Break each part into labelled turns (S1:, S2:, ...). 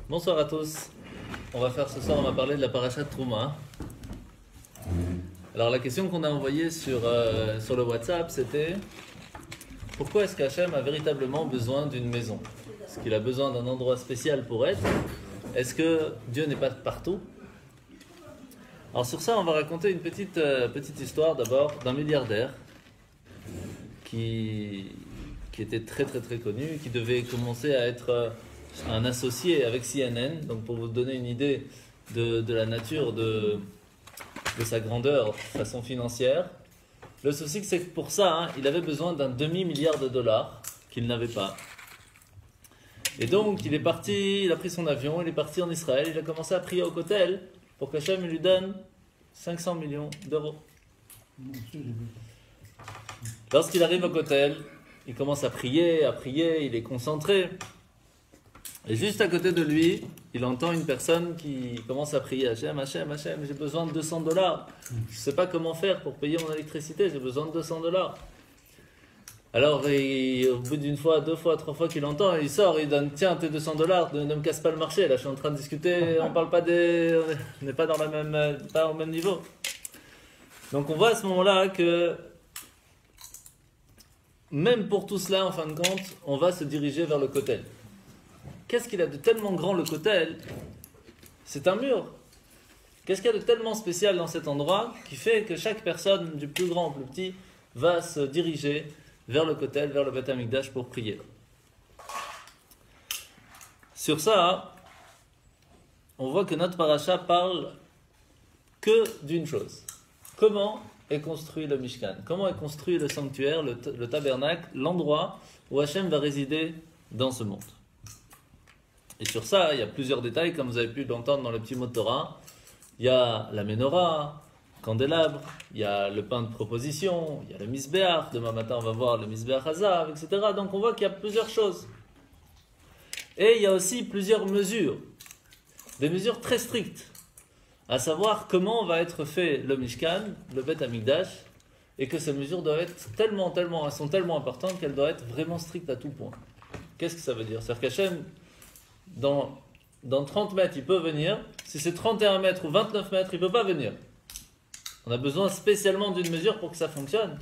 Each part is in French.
S1: Bonsoir à tous. On va faire ce soir, on va parler de la paracha de Trouma. Alors la question qu'on a envoyée sur le WhatsApp, c'était pourquoi est-ce qu'Hachem a véritablement besoin d'une maison? Est-ce qu'il a besoin d'un endroit spécial pour être? Est-ce que Dieu n'est pas partout? Alors sur ça, on va raconter une petite histoire d'abord d'un milliardaire qui était très très très connu, qui devait commencer à être un associé avec CNN. Donc pour vous donner une idée de la nature de sa grandeur façon financière, le souci c'est que pour ça, il avait besoin d'un demi-milliard de dollars qu'il n'avait pas. Et donc il est parti, il a pris son avion, il est parti en Israël, il a commencé à prier au Kotel pour qu'Hachem lui donne 500 millions d'euros. Lorsqu'il arrive au Kotel, il commence à prier, il est concentré. Et juste à côté de lui, il entend une personne qui commence à prier Hachem, Hachem, Hachem, j'ai besoin de 200 dollars. Je ne sais pas comment faire pour payer mon électricité, j'ai besoin de 200 dollars. Alors, au bout d'une fois, deux fois, trois fois qu'il entend, il sort, il donne, tiens, tes 200 dollars, ne me casse pas le marché. Là, je suis en train de discuter, on parle pas on n'est pas dans pas au même niveau. Donc, on voit à ce moment-là que, même pour tout cela, en fin de compte, on va se diriger vers le Kotel. Qu'est-ce qu'il a de tellement grand, le Kotel? C'est un mur. Qu'est-ce qu'il y a de tellement spécial dans cet endroit qui fait que chaque personne, du plus grand au plus petit, va se diriger vers le Kotel, vers le Beth Amikdash pour prier. Sur ça, on voit que notre paracha parle que d'une chose. Comment est construit le Mishkan? Comment est construit le sanctuaire, le tabernacle, l'endroit où Hachem va résider dans ce monde? Et sur ça, il y a plusieurs détails, comme vous avez pu l'entendre dans le petit mot de Torah. Il y a la menorah, candélabre, il y a le pain de proposition, il y a le misbéach, demain matin on va voir le misbéach hazav, etc. Donc on voit qu'il y a plusieurs choses. Et il y a aussi plusieurs mesures, des mesures très strictes, à savoir comment va être fait le Mishkan, le Beth Amikdash, et que ces mesures doivent être elles sont tellement importantes qu'elles doivent être vraiment strictes à tout point. Qu'est-ce que ça veut dire? C'est-à-dire qu'Hachem, dans 30 mètres, il peut venir. Si c'est 31 mètres ou 29 mètres, il ne peut pas venir. On a besoin spécialement d'une mesure pour que ça fonctionne.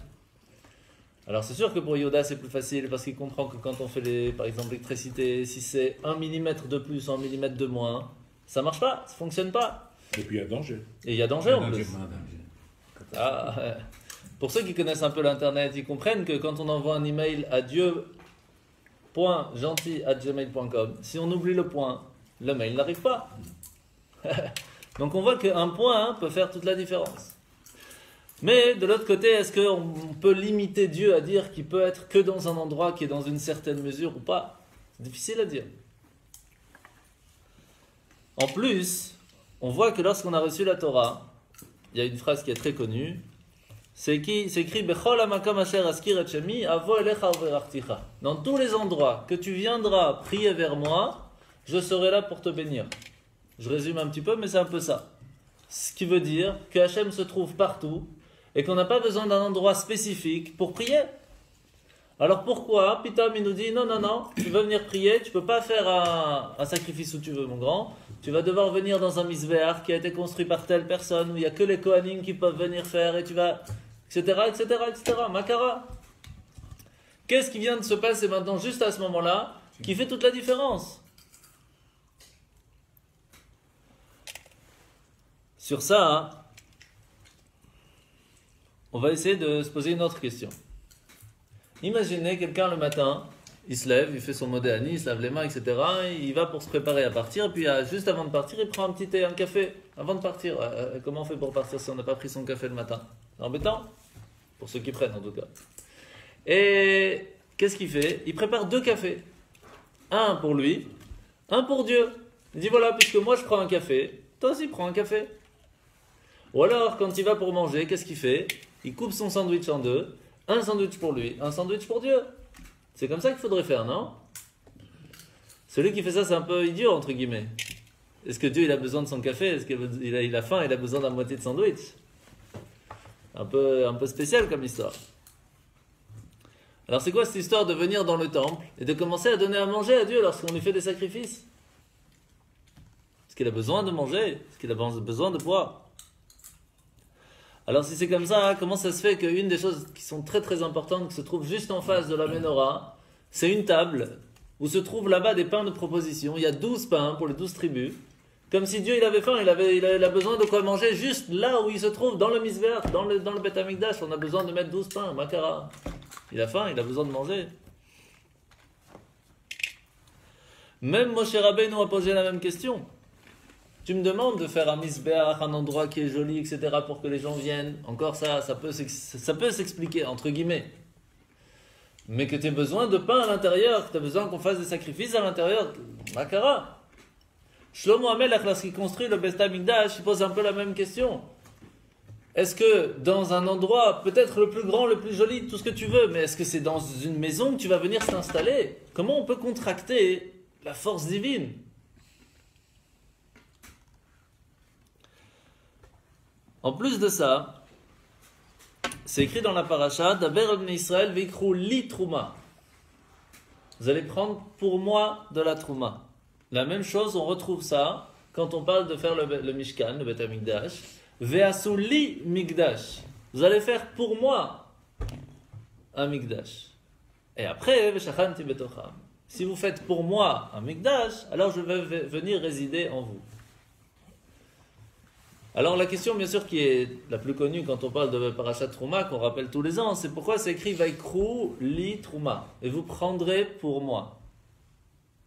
S1: Alors c'est sûr que pour Yoda c'est plus facile parce qu'il comprend que quand on fait par exemple l'électricité, si c'est 1 mm de plus ou 1 mm de moins, ça ne marche pas, ça ne fonctionne pas.
S2: Et puis il y a danger.
S1: Et il y a danger en plus. Pour ceux qui connaissent un peu l'internet, ils comprennent que quand on envoie un email à dieu.gentil@gmail.com, si on oublie le point, le mail n'arrive pas. Donc on voit qu'un point peut faire toute la différence. Mais de l'autre côté, est-ce qu'on peut limiter Dieu à dire qu'il peut être que dans un endroit qui est dans une certaine mesure ou pas? C'est difficile à dire. En plus, on voit que lorsqu'on a reçu la Torah, il y a une phrase qui est très connue, c'est écrit Bechol hamakom asher askir et shemi avo elecha uverachticha. Dans tous les endroits que tu viendras prier vers moi, je serai là pour te bénir. Je résume un petit peu, mais c'est un peu ça. Ce qui veut dire que Hachem se trouve partout et qu'on n'a pas besoin d'un endroit spécifique pour prier. Alors pourquoi Pitam il nous dit non, tu veux venir prier, tu ne peux pas faire un sacrifice où tu veux, mon grand. Tu vas devoir venir dans un misbéach qui a été construit par telle personne où il n'y a que les Kohanim qui peuvent venir faire et tu vas, etc. Makara. Qu'est-ce qui vient de se passer maintenant, juste à ce moment-là, qui fait toute la différence? Sur ça, on va essayer de se poser une autre question. Imaginez quelqu'un le matin, il se lève, il fait son modéani, il se lave les mains, etc. Il va pour se préparer à partir, et puis juste avant de partir, il prend un petit thé, un café, avant de partir. Comment on fait pour partir si on n'a pas pris son café le matin? C'est embêtant, pour ceux qui prennent en tout cas. Et qu'est-ce qu'il fait? Il prépare 2 cafés. Un pour lui, un pour Dieu. Il dit voilà, puisque moi je prends un café, toi aussi prends un café. Ou alors, quand il va pour manger, qu'est-ce qu'il fait? Il coupe son sandwich en 2, un sandwich pour lui, un sandwich pour Dieu. C'est comme ça qu'il faudrait faire, non? Celui qui fait ça, c'est un peu idiot, entre guillemets. Est-ce que Dieu, il a besoin de son café? Est-ce qu'il a faim? Il a besoin d'un moitié de sandwich? Un peu spécial comme histoire. Alors c'est quoi cette histoire de venir dans le temple et de commencer à donner à manger à Dieu lorsqu'on lui fait des sacrifices? qu'il a besoin de manger? Est-ce qu'il a besoin de boire? Alors si c'est comme ça, comment ça se fait qu'une des choses qui sont très très importantes, qui se trouve juste en face de la menorah, c'est une table où se trouvent là-bas des pains de proposition. Il y a 12 pains pour les 12 tribus. Comme si Dieu il avait faim, il a besoin de quoi manger juste là où il se trouve, dans le misver, dans le Beth Amikdash. On a besoin de mettre 12 pains, makara. Il a faim, il a besoin de manger. Même Moshe Rabbeinu a posé la même question. Tu me demandes de faire un misbeach, un endroit qui est joli, etc., pour que les gens viennent. Encore ça peut s'expliquer, entre guillemets. Mais que tu aies besoin de pain à l'intérieur, que tu as besoin qu'on fasse des sacrifices à l'intérieur, makara. Shlomo HaMelech, lorsqu'il construit le Beth Amikdash, il pose un peu la même question. Est-ce que dans un endroit, peut-être le plus grand, le plus joli, tout ce que tu veux, mais est-ce que c'est dans une maison que tu vas venir t'installer? Comment on peut contracter la force divine? En plus de ça, c'est écrit dans la paracha, Daber ibn Israël veikru li trouma. Vous allez prendre pour moi de la trouma. La même chose, on retrouve ça quand on parle de faire le Mishkan, le Beth Amikdash. Ve'asu li Mikdash. Vous allez faire pour moi un Mikdash. Et après, Ve'shachanti betocham. Si vous faites pour moi un Mikdash, alors je vais venir résider en vous. Alors la question bien sûr qui est la plus connue quand on parle de Parashat Trouma, qu'on rappelle tous les ans, c'est pourquoi c'est écrit Vaikru li Trouma. Et vous prendrez pour moi.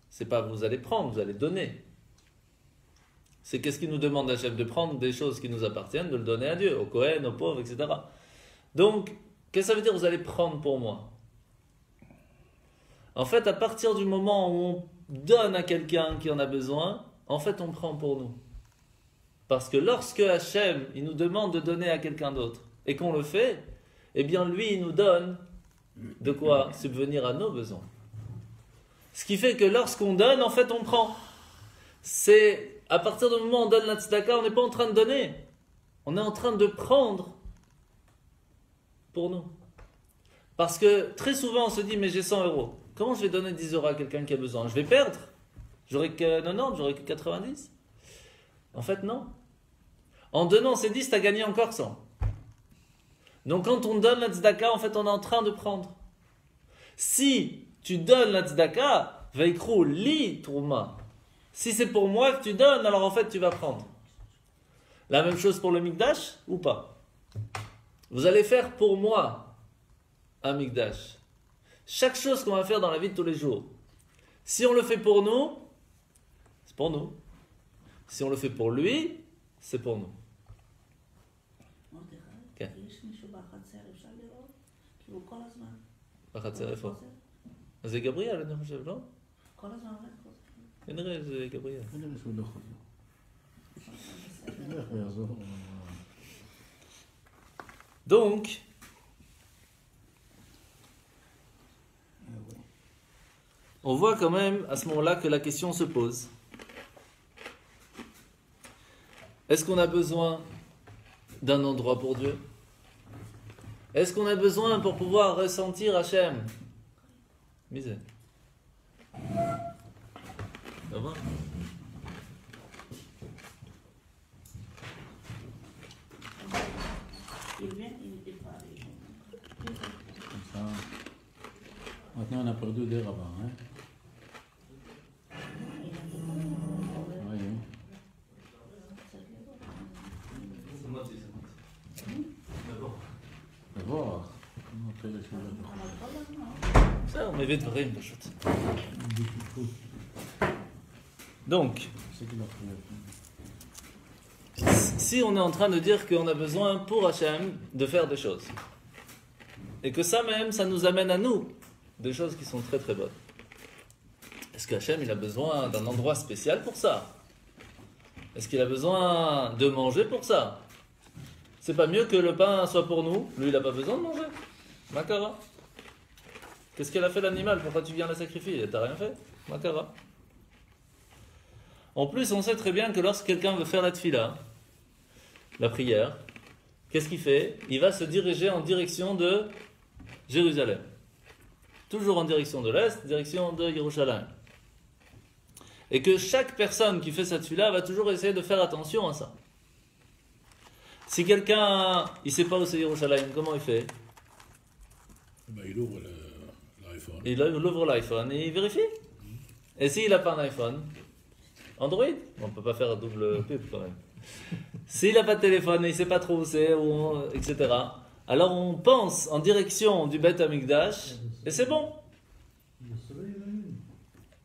S1: C'est pas vous allez prendre, vous allez donner. C'est qu'est-ce qu'il nous demande Hachem? De prendre des choses qui nous appartiennent, de le donner à Dieu, aux Kohen, aux pauvres, etc. Donc, qu'est-ce que ça veut dire vous allez prendre pour moi? En fait, à partir du moment où on donne à quelqu'un qui en a besoin, en fait on prend pour nous. Parce que lorsque Hachem, il nous demande de donner à quelqu'un d'autre, et qu'on le fait, eh bien lui, il nous donne de quoi subvenir à nos besoins. Ce qui fait que lorsqu'on donne, en fait, on prend. C'est à partir du moment où on donne la tzedaka, on n'est pas en train de donner. On est en train de prendre pour nous. Parce que très souvent, on se dit, mais j'ai 100 euros. Comment je vais donner 10 euros à quelqu'un qui a besoin? Je vais perdre. J'aurai que 90, j'aurai que 90. En fait, non. En donnant ces 10, tu as gagné encore 100. Donc quand on donne la tzedaka, en fait, on est en train de prendre. Si tu donnes la tzedaka, veikru li trouma. Si c'est pour moi que tu donnes, alors en fait, tu vas prendre. La même chose pour le mikdash ou pas? Vous allez faire pour moi un mikdash. Chaque chose qu'on va faire dans la vie de tous les jours, si on le fait pour nous, c'est pour nous. Si on le fait pour lui, c'est pour nous. כן.
S2: יש מישהו בחצר, אפשר לראות? כאילו כל הזמן.
S1: בחצר איפה? אז זה גבריאל, אני חושב, לא?
S2: כל הזמן הולך חוזר.
S1: כנראה זה גבריאל.
S3: כנראה שהוא לא חוזר. ילך ויחזור.
S1: Donc, on voit quand même à ce moment-là que la question se pose. Est-ce qu'on a besoin d'un endroit pour Dieu? Est-ce qu'on a besoin pour pouvoir ressentir Hachem? Misère. Ça va?
S2: Il vient, il n'était pas avec
S3: Comme ça. Maintenant, on a perdu des rabbins. Hein? Oui. D'abord, on fait les choses de
S1: Ça, on m'avait de vrai, une chose. Donc,
S3: C'est qu'il a trouvé.
S1: si on est en train de dire qu'on a besoin pour Hachem de faire des choses, et que ça même, ça nous amène à nous des choses qui sont très très bonnes, est-ce que Hachem il a besoin d'un endroit spécial pour ça? Est-ce qu'il a besoin de manger pour ça? C'est pas mieux que le pain soit pour nous? Lui il n'a pas besoin de manger. Makara. Qu'est-ce qu'elle a fait l'animal? Pourquoi tu viens la sacrifier? T'as rien fait? Makara. En plus, on sait très bien que lorsque quelqu'un veut faire la tfila, la prière, qu'est-ce qu'il fait? Il va se diriger en direction de Jérusalem. Toujours en direction de l'Est, direction de Yerushalayim. Et que chaque personne qui fait cette tefila va toujours essayer de faire attention à ça. Si quelqu'un, il ne sait pas où c'est Yerushalayim, comment il fait?
S4: Ben, il ouvre l'iPhone.
S1: Il ouvre l'iPhone et il vérifie. Et s'il n'a pas un iPhone, Android, on ne peut pas faire double pub quand même. S'il n'a pas de téléphone et il ne sait pas trop où c'est, etc., alors on pense en direction du Beth Amikdash et c'est bon.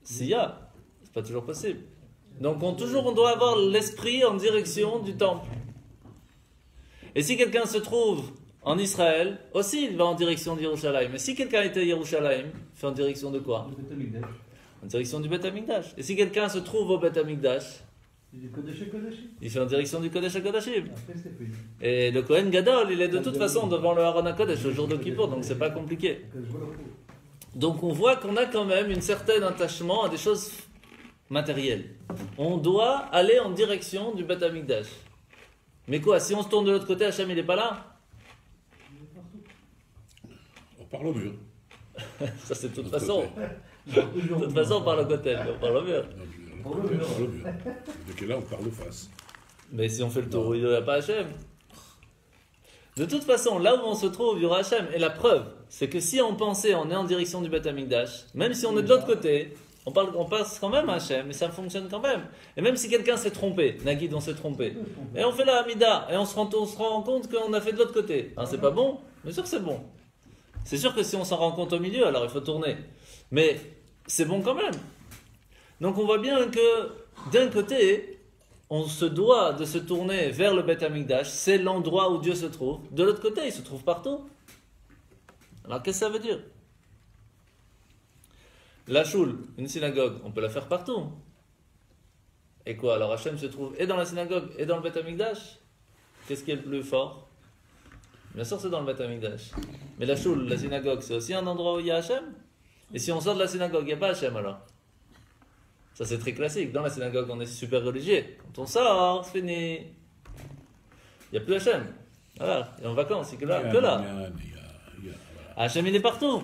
S1: S'il y a, c'est pas toujours possible. Donc on doit avoir l'esprit en direction du temple. Et si quelqu'un se trouve en Israël, aussi il va en direction d'Yerushalayim. Mais si quelqu'un était à Yerushalayim, il fait en direction de quoi? En direction du Beth Amikdash. Et si quelqu'un se trouve au Beth Amikdash, il fait en direction du Kodesh HaKodashim. Et le Kohen Gadol, il est de toute façon devant le Haron HaKodesh le jour de Kippour, donc c'est pas compliqué. Donc on voit qu'on a quand même un certain attachement à des choses matérielles. On doit aller en direction du Beth Amikdash. Mais quoi, si on se tourne de l'autre côté, Hachem il n'est pas là?
S4: On parle au mur.
S1: Ça c'est de toute façon. De toute façon on parle au côté, on parle au mur.
S4: On parle au mur. Donc là, on parle face.
S1: Mais si on fait le tour, il n'y a pas Hachem. De toute façon, là où on se trouve, il y aura Hachem. Et la preuve, c'est que si on pensait, on est en direction du Beth Amikdash, même si on est de l'autre côté, on passe quand même à Hachem, et ça fonctionne quand même. Et même si quelqu'un s'est trompé, Nagid, on s'est trompé, et on fait la Hamida, et on se rend compte qu'on a fait de l'autre côté. Hein, c'est pas bon? Bien sûr que c'est bon. C'est sûr que si on s'en rend compte au milieu, alors il faut tourner. Mais c'est bon quand même. Donc on voit bien que d'un côté, on se doit de se tourner vers le Beth Amikdash, c'est l'endroit où Dieu se trouve. De l'autre côté, il se trouve partout. Alors qu'est-ce que ça veut dire? La choule, une synagogue, on peut la faire partout. Et quoi? Alors Hachem se trouve et dans la synagogue et dans le Beth Amikdash. Qu'est-ce qui est le plus fort? Bien sûr, c'est dans le Beth Amikdash. Mais la choule, la synagogue, c'est aussi un endroit où il y a Hachem. Et si on sort de la synagogue, il n'y a pas Hachem alors? Ça c'est très classique. Dans la synagogue, on est super religieux. Quand on sort, c'est fini. Il n'y a plus Hachem. Voilà, il est en vacances, c'est que là. Hachem, il est partout.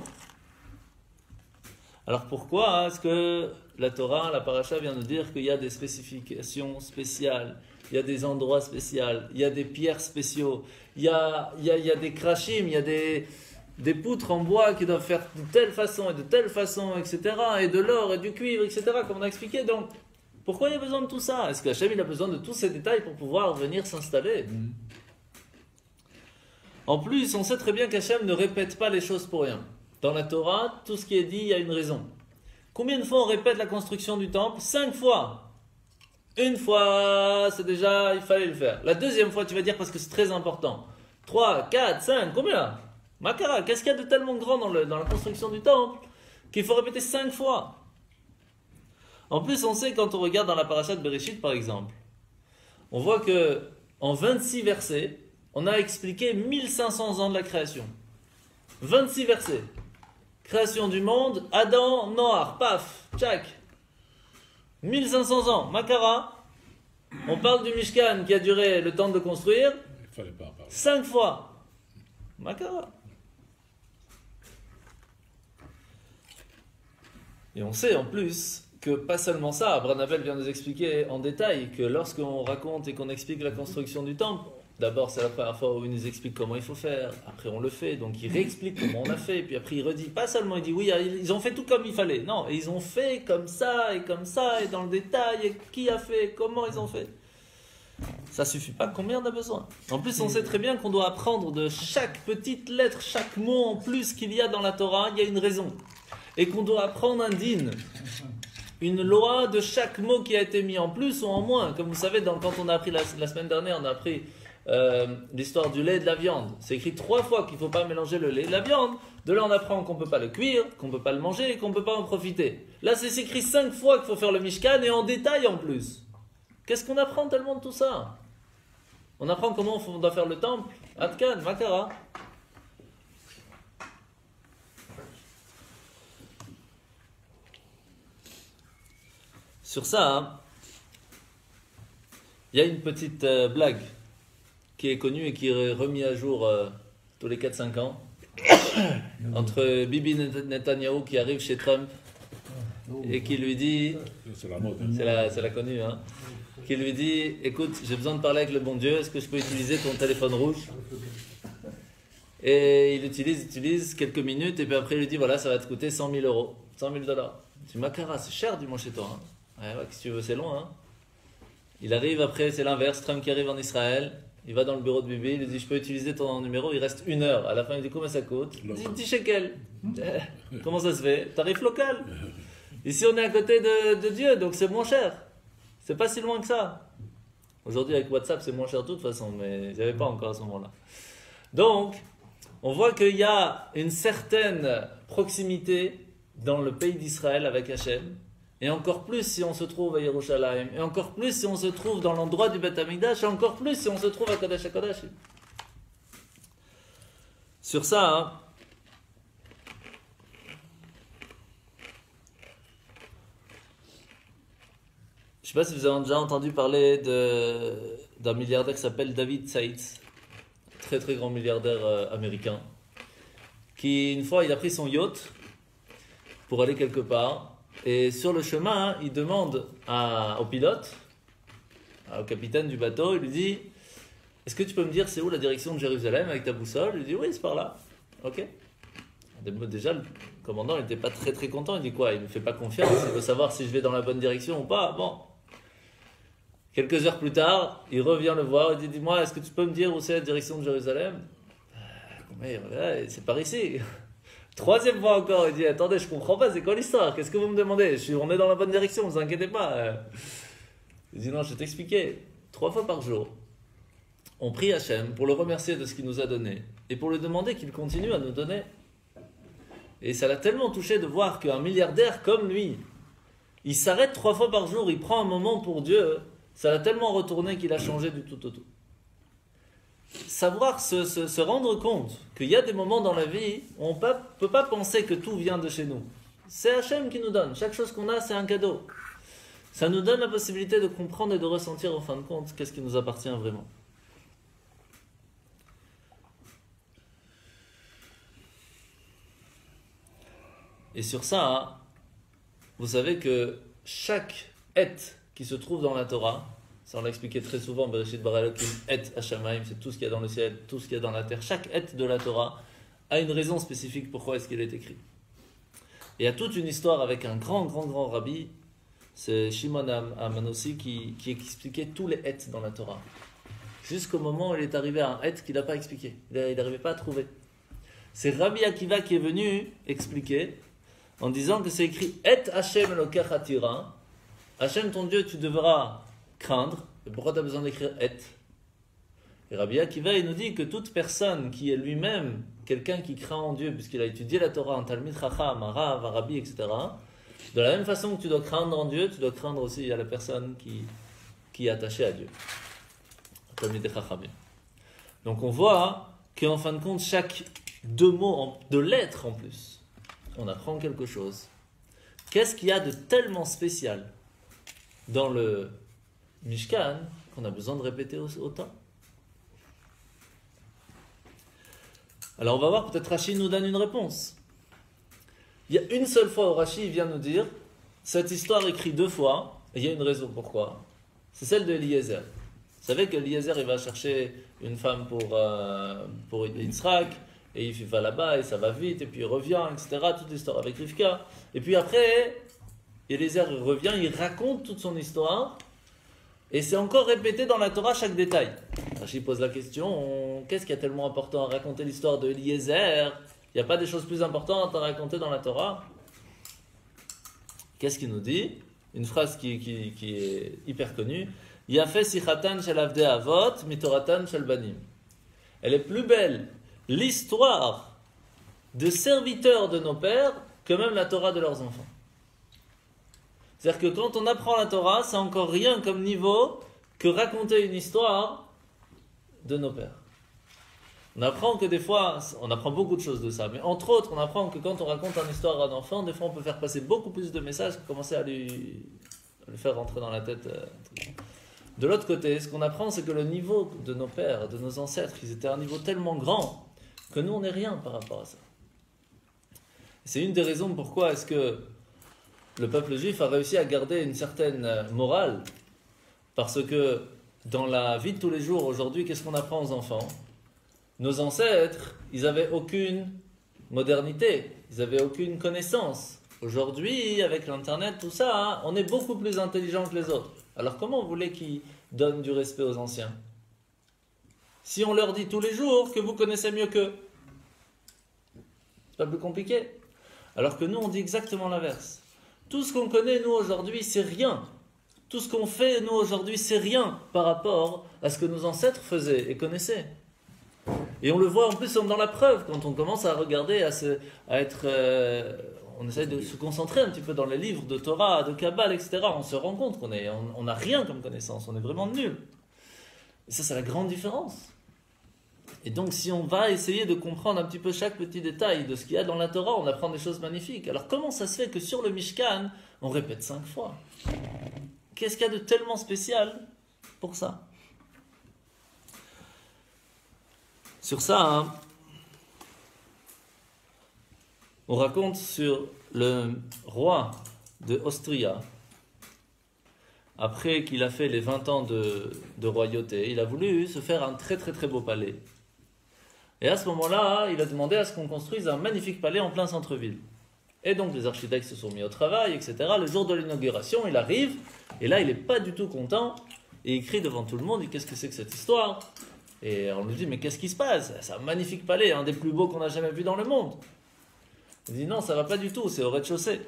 S1: Alors pourquoi est-ce que la Torah, la Paracha vient de dire qu'il y a des spécifications spéciales, il y a des endroits spéciaux, il y a des pierres spéciaux, il y a des krachim, il y a des poutres en bois qui doivent faire de telle façon et de telle façon, etc. Et de l'or et du cuivre, etc. Comme on a expliqué. Donc, pourquoi il y a besoin de tout ça? Est-ce qu'Hachem il a besoin de tous ces détails pour pouvoir venir s'installer? En plus, on sait très bien qu'Hachem ne répète pas les choses pour rien. Dans la Torah, tout ce qui est dit, il y a une raison. Combien de fois on répète la construction du temple? 5 fois. Une fois, c'est déjà, il fallait le faire. La deuxième fois, tu vas dire parce que c'est très important. 3, 4, 5, combien? Makara, qu'est-ce qu'il y a de tellement grand dans la construction du temple qu'il faut répéter 5 fois? En plus, on sait quand on regarde dans la paracha de Bereshit, par exemple, on voit que en 26 versets, on a expliqué 1500 ans de la création. 26 versets. Création du monde, Adam, Noach, paf, tchac. 1500 ans, Makara. On parle du Mishkan qui a duré le temps de le construire.
S4: Il fallait pas en parler.
S1: 5 fois. Makara. Et on sait en plus que pas seulement ça, Abraham vient nous expliquer en détail que lorsqu'on raconte et qu'on explique la construction du temple, d'abord c'est la première fois où il nous explique comment il faut faire, après on le fait, donc il réexplique comment on a fait, puis après il redit, pas seulement il dit oui, ils ont fait tout comme il fallait, non, ils ont fait comme ça, et dans le détail, et qui a fait, comment ils ont fait. Ça suffit pas, combien on a besoin? En plus on sait très bien qu'on doit apprendre de chaque petite lettre, chaque mot en plus qu'il y a dans la Torah, il y a une raison. Et qu'on doit apprendre un din, une loi de chaque mot qui a été mis en plus ou en moins. Comme vous savez, quand on a appris la semaine dernière, on a appris l'histoire du lait et de la viande. C'est écrit 3 fois qu'il ne faut pas mélanger le lait et la viande. De là, on apprend qu'on ne peut pas le cuire, qu'on ne peut pas le manger et qu'on ne peut pas en profiter. Là, c'est écrit 5 fois qu'il faut faire le Mishkan et en détail en plus. Qu'est-ce qu'on apprend tellement de tout ça? On apprend comment on doit faire le temple. Atkan, Makara. Sur ça, il y a une petite blague qui est connue et qui est remise à jour tous les 4-5 ans entre Bibi Netanyahu qui arrive chez Trump et qui lui dit,
S4: C'est la mode.
S1: c'est la connue, hein, qui lui dit, écoute, j'ai besoin de parler avec le bon Dieu, est-ce que je peux utiliser ton téléphone rouge? Et il utilise quelques minutes, et puis après il lui dit, voilà, ça va te coûter 100 000 euros, 100 000 $. Tu Makara, c'est cher du moins chez toi. Hein. Ouais, si tu veux, c'est long. Hein. Il arrive après, c'est l'inverse, Trump qui arrive en Israël, il va dans le bureau de Bibi, il lui dit, je peux utiliser ton numéro, il reste 1 heure. À la fin, il dit, combien ça coûte? 10 shekels. Comment ça se fait? Tarif local. Ici, on est à côté de Dieu, donc c'est moins cher. C'est pas si loin que ça. Aujourd'hui, avec WhatsApp, c'est moins cher de toute façon, mais il n'y avait pas encore à ce moment-là. Donc, on voit qu'il y a une certaine proximité dans le pays d'Israël avec Hachem, et encore plus si on se trouve à Yerushalayim, et encore plus si on se trouve dans l'endroit du Beth Amikdash, et encore plus si on se trouve à Kodesh HaKodashim. Sur ça, hein, je ne sais pas si vous avez déjà entendu parler d'un milliardaire qui s'appelle David Seitz, très très grand milliardaire américain, qui une fois il a pris son yacht pour aller quelque part, et sur le chemin il demande au pilote, au capitaine du bateau, il lui dit, est-ce que tu peux me dire c'est où la direction de Jérusalem avec ta boussole? Il lui dit oui, c'est par là. Ok. Déjà le commandant n'était pas très très content, il dit quoi, il ne me fait pas confiance, il veut savoir si je vais dans la bonne direction ou pas. Bon. Quelques heures plus tard, il revient le voir, il dit, dis-moi, est-ce que tu peux me dire où c'est la direction de Jérusalem? Mais c'est par ici. Troisième fois encore, il dit, attendez, je comprends pas, c'est quoi l'histoire? Qu'est-ce que vous me demandez? On est dans la bonne direction, ne vous inquiétez pas. Il dit, non, je vais t'expliquer. 3 fois par jour, on prie Hachem pour le remercier de ce qu'il nous a donné et pour lui demander qu'il continue à nous donner. Et ça l'a tellement touché de voir qu'un milliardaire comme lui, il s'arrête 3 fois par jour, il prend un moment pour Dieu, ça l'a tellement retourné qu'il a changé du tout au tout. Savoir se rendre compte qu'il y a des moments dans la vie où on ne peut pas penser que tout vient de chez nous. C'est Hachem qui nous donne. Chaque chose qu'on a, c'est un cadeau. Ça nous donne la possibilité de comprendre et de ressentir en fin de compte qu'est-ce qui nous appartient vraiment. Et sur ça, vous savez que chaque et qui se trouve dans la Torah, ça on l'a expliqué très souvent, Bereshit bara Elokim et Hashamayim, c'est tout ce qu'il y a dans le ciel, tout ce qu'il y a dans la terre. Chaque et de la Torah a une raison spécifique pourquoi est-ce qu'il est écrit. Et il y a toute une histoire avec un grand rabbi, c'est Shimon Amanossi qui expliquait tous les et dans la Torah. Jusqu'au moment où il est arrivé à un et qu'il n'a pas expliqué. Il n'arrivait pas à trouver. C'est Rabbi Akiva qui est venu expliquer en disant que c'est écrit et Hashem Elokecha tira. Hashem ton Dieu tu devras craindre. Et pourquoi tu as besoin d'écrire et? Et Rabbi Akiva il nous dit que toute personne qui est lui-même quelqu'un qui craint en Dieu, puisqu'il a étudié la Torah, un Talmid Chacham, un Rav, un Rabbi, etc., de la même façon que tu dois craindre en Dieu, tu dois craindre aussi à la personne qui est attachée à Dieu. Talmid Chachamim. Donc on voit qu'en fin de compte, chaque 2 mots, de lettres en plus, on apprend quelque chose. Qu'est-ce qu'il y a de tellement spécial dans le Mishkan qu'on a besoin de répéter autant? Alors on va voir, peut-être Rashi nous donne une réponse. Il y a une seule fois où Rashi vient nous dire cette histoire écrite 2 fois, et il y a une raison pourquoi. C'est celle de Eliezer. Vous savez qu'Eliezer il va chercher une femme pour Yitzhak, et il va là-bas, et ça va vite, et puis il revient, etc. Toute l'histoire avec Rivka. Et puis après, Eliezer revient, il raconte toute son histoire, et c'est encore répété dans la Torah chaque détail. Rashi pose la question, qu'est-ce qui est tellement important à raconter l'histoire de Eliezer? Il n'y a pas des choses plus importantes à raconter dans la Torah? Qu'est-ce qu'il nous dit? Une phrase qui est hyper connue. Yafeh sichatan shel avdei avot mitoratan shel banim. Elle est plus belle, l'histoire de serviteurs de nos pères, que même la Torah de leurs enfants. C'est-à-dire que quand on apprend la Torah, c'est encore rien comme niveau que raconter une histoire de nos pères. On apprend que des fois, on apprend beaucoup de choses de ça, mais entre autres, on apprend que quand on raconte une histoire à un enfant, des fois on peut faire passer beaucoup plus de messages que commencer à le faire rentrer dans la tête. De l'autre côté, ce qu'on apprend, c'est que le niveau de nos pères, de nos ancêtres, ils étaient à un niveau tellement grand que nous, on n'est rien par rapport à ça. C'est une des raisons pourquoi est-ce que le peuple juif a réussi à garder une certaine morale, parce que dans la vie de tous les jours, aujourd'hui, qu'est-ce qu'on apprend aux enfants? Nos ancêtres, ils n'avaient aucune modernité, ils n'avaient aucune connaissance. Aujourd'hui, avec l'Internet, tout ça, hein, on est beaucoup plus intelligent que les autres. Alors comment vous voulez qu'ils donnent du respect aux anciens? Si on leur dit tous les jours que vous connaissez mieux qu'eux, c'est pas plus compliqué. Alors que nous, on dit exactement l'inverse. Tout ce qu'on connaît, nous, aujourd'hui, c'est rien. Tout ce qu'on fait, nous, aujourd'hui, c'est rien par rapport à ce que nos ancêtres faisaient et connaissaient. Et on le voit en plus dans la preuve, quand on commence à regarder, on essaie de se concentrer un petit peu dans les livres de Torah, de Kabbale, etc. On se rend compte qu'on n'a rien comme connaissance, on est vraiment nul. Et ça, c'est la grande différence. Et donc, si on va essayer de comprendre un petit peu chaque petit détail de ce qu'il y a dans la Torah, on apprend des choses magnifiques. Alors, comment ça se fait que sur le Mishkan, on répète 5 fois? Qu'est-ce qu'il y a de tellement spécial pour ça? Sur ça, hein, on raconte sur le roi de Austria. Après qu'il a fait les 20 ans de royauté, il a voulu se faire un très très très beau palais. Et à ce moment-là, il a demandé à ce qu'on construise un magnifique palais en plein centre-ville. Et donc les architectes se sont mis au travail, etc. Le jour de l'inauguration, il arrive, et là il n'est pas du tout content, et il crie devant tout le monde, qu'est-ce que c'est que cette histoire? Et on lui dit, mais qu'est-ce qui se passe? C'est un magnifique palais, un des plus beaux qu'on a jamais vu dans le monde. Il dit, non, ça va pas du tout, c'est au rez-de-chaussée.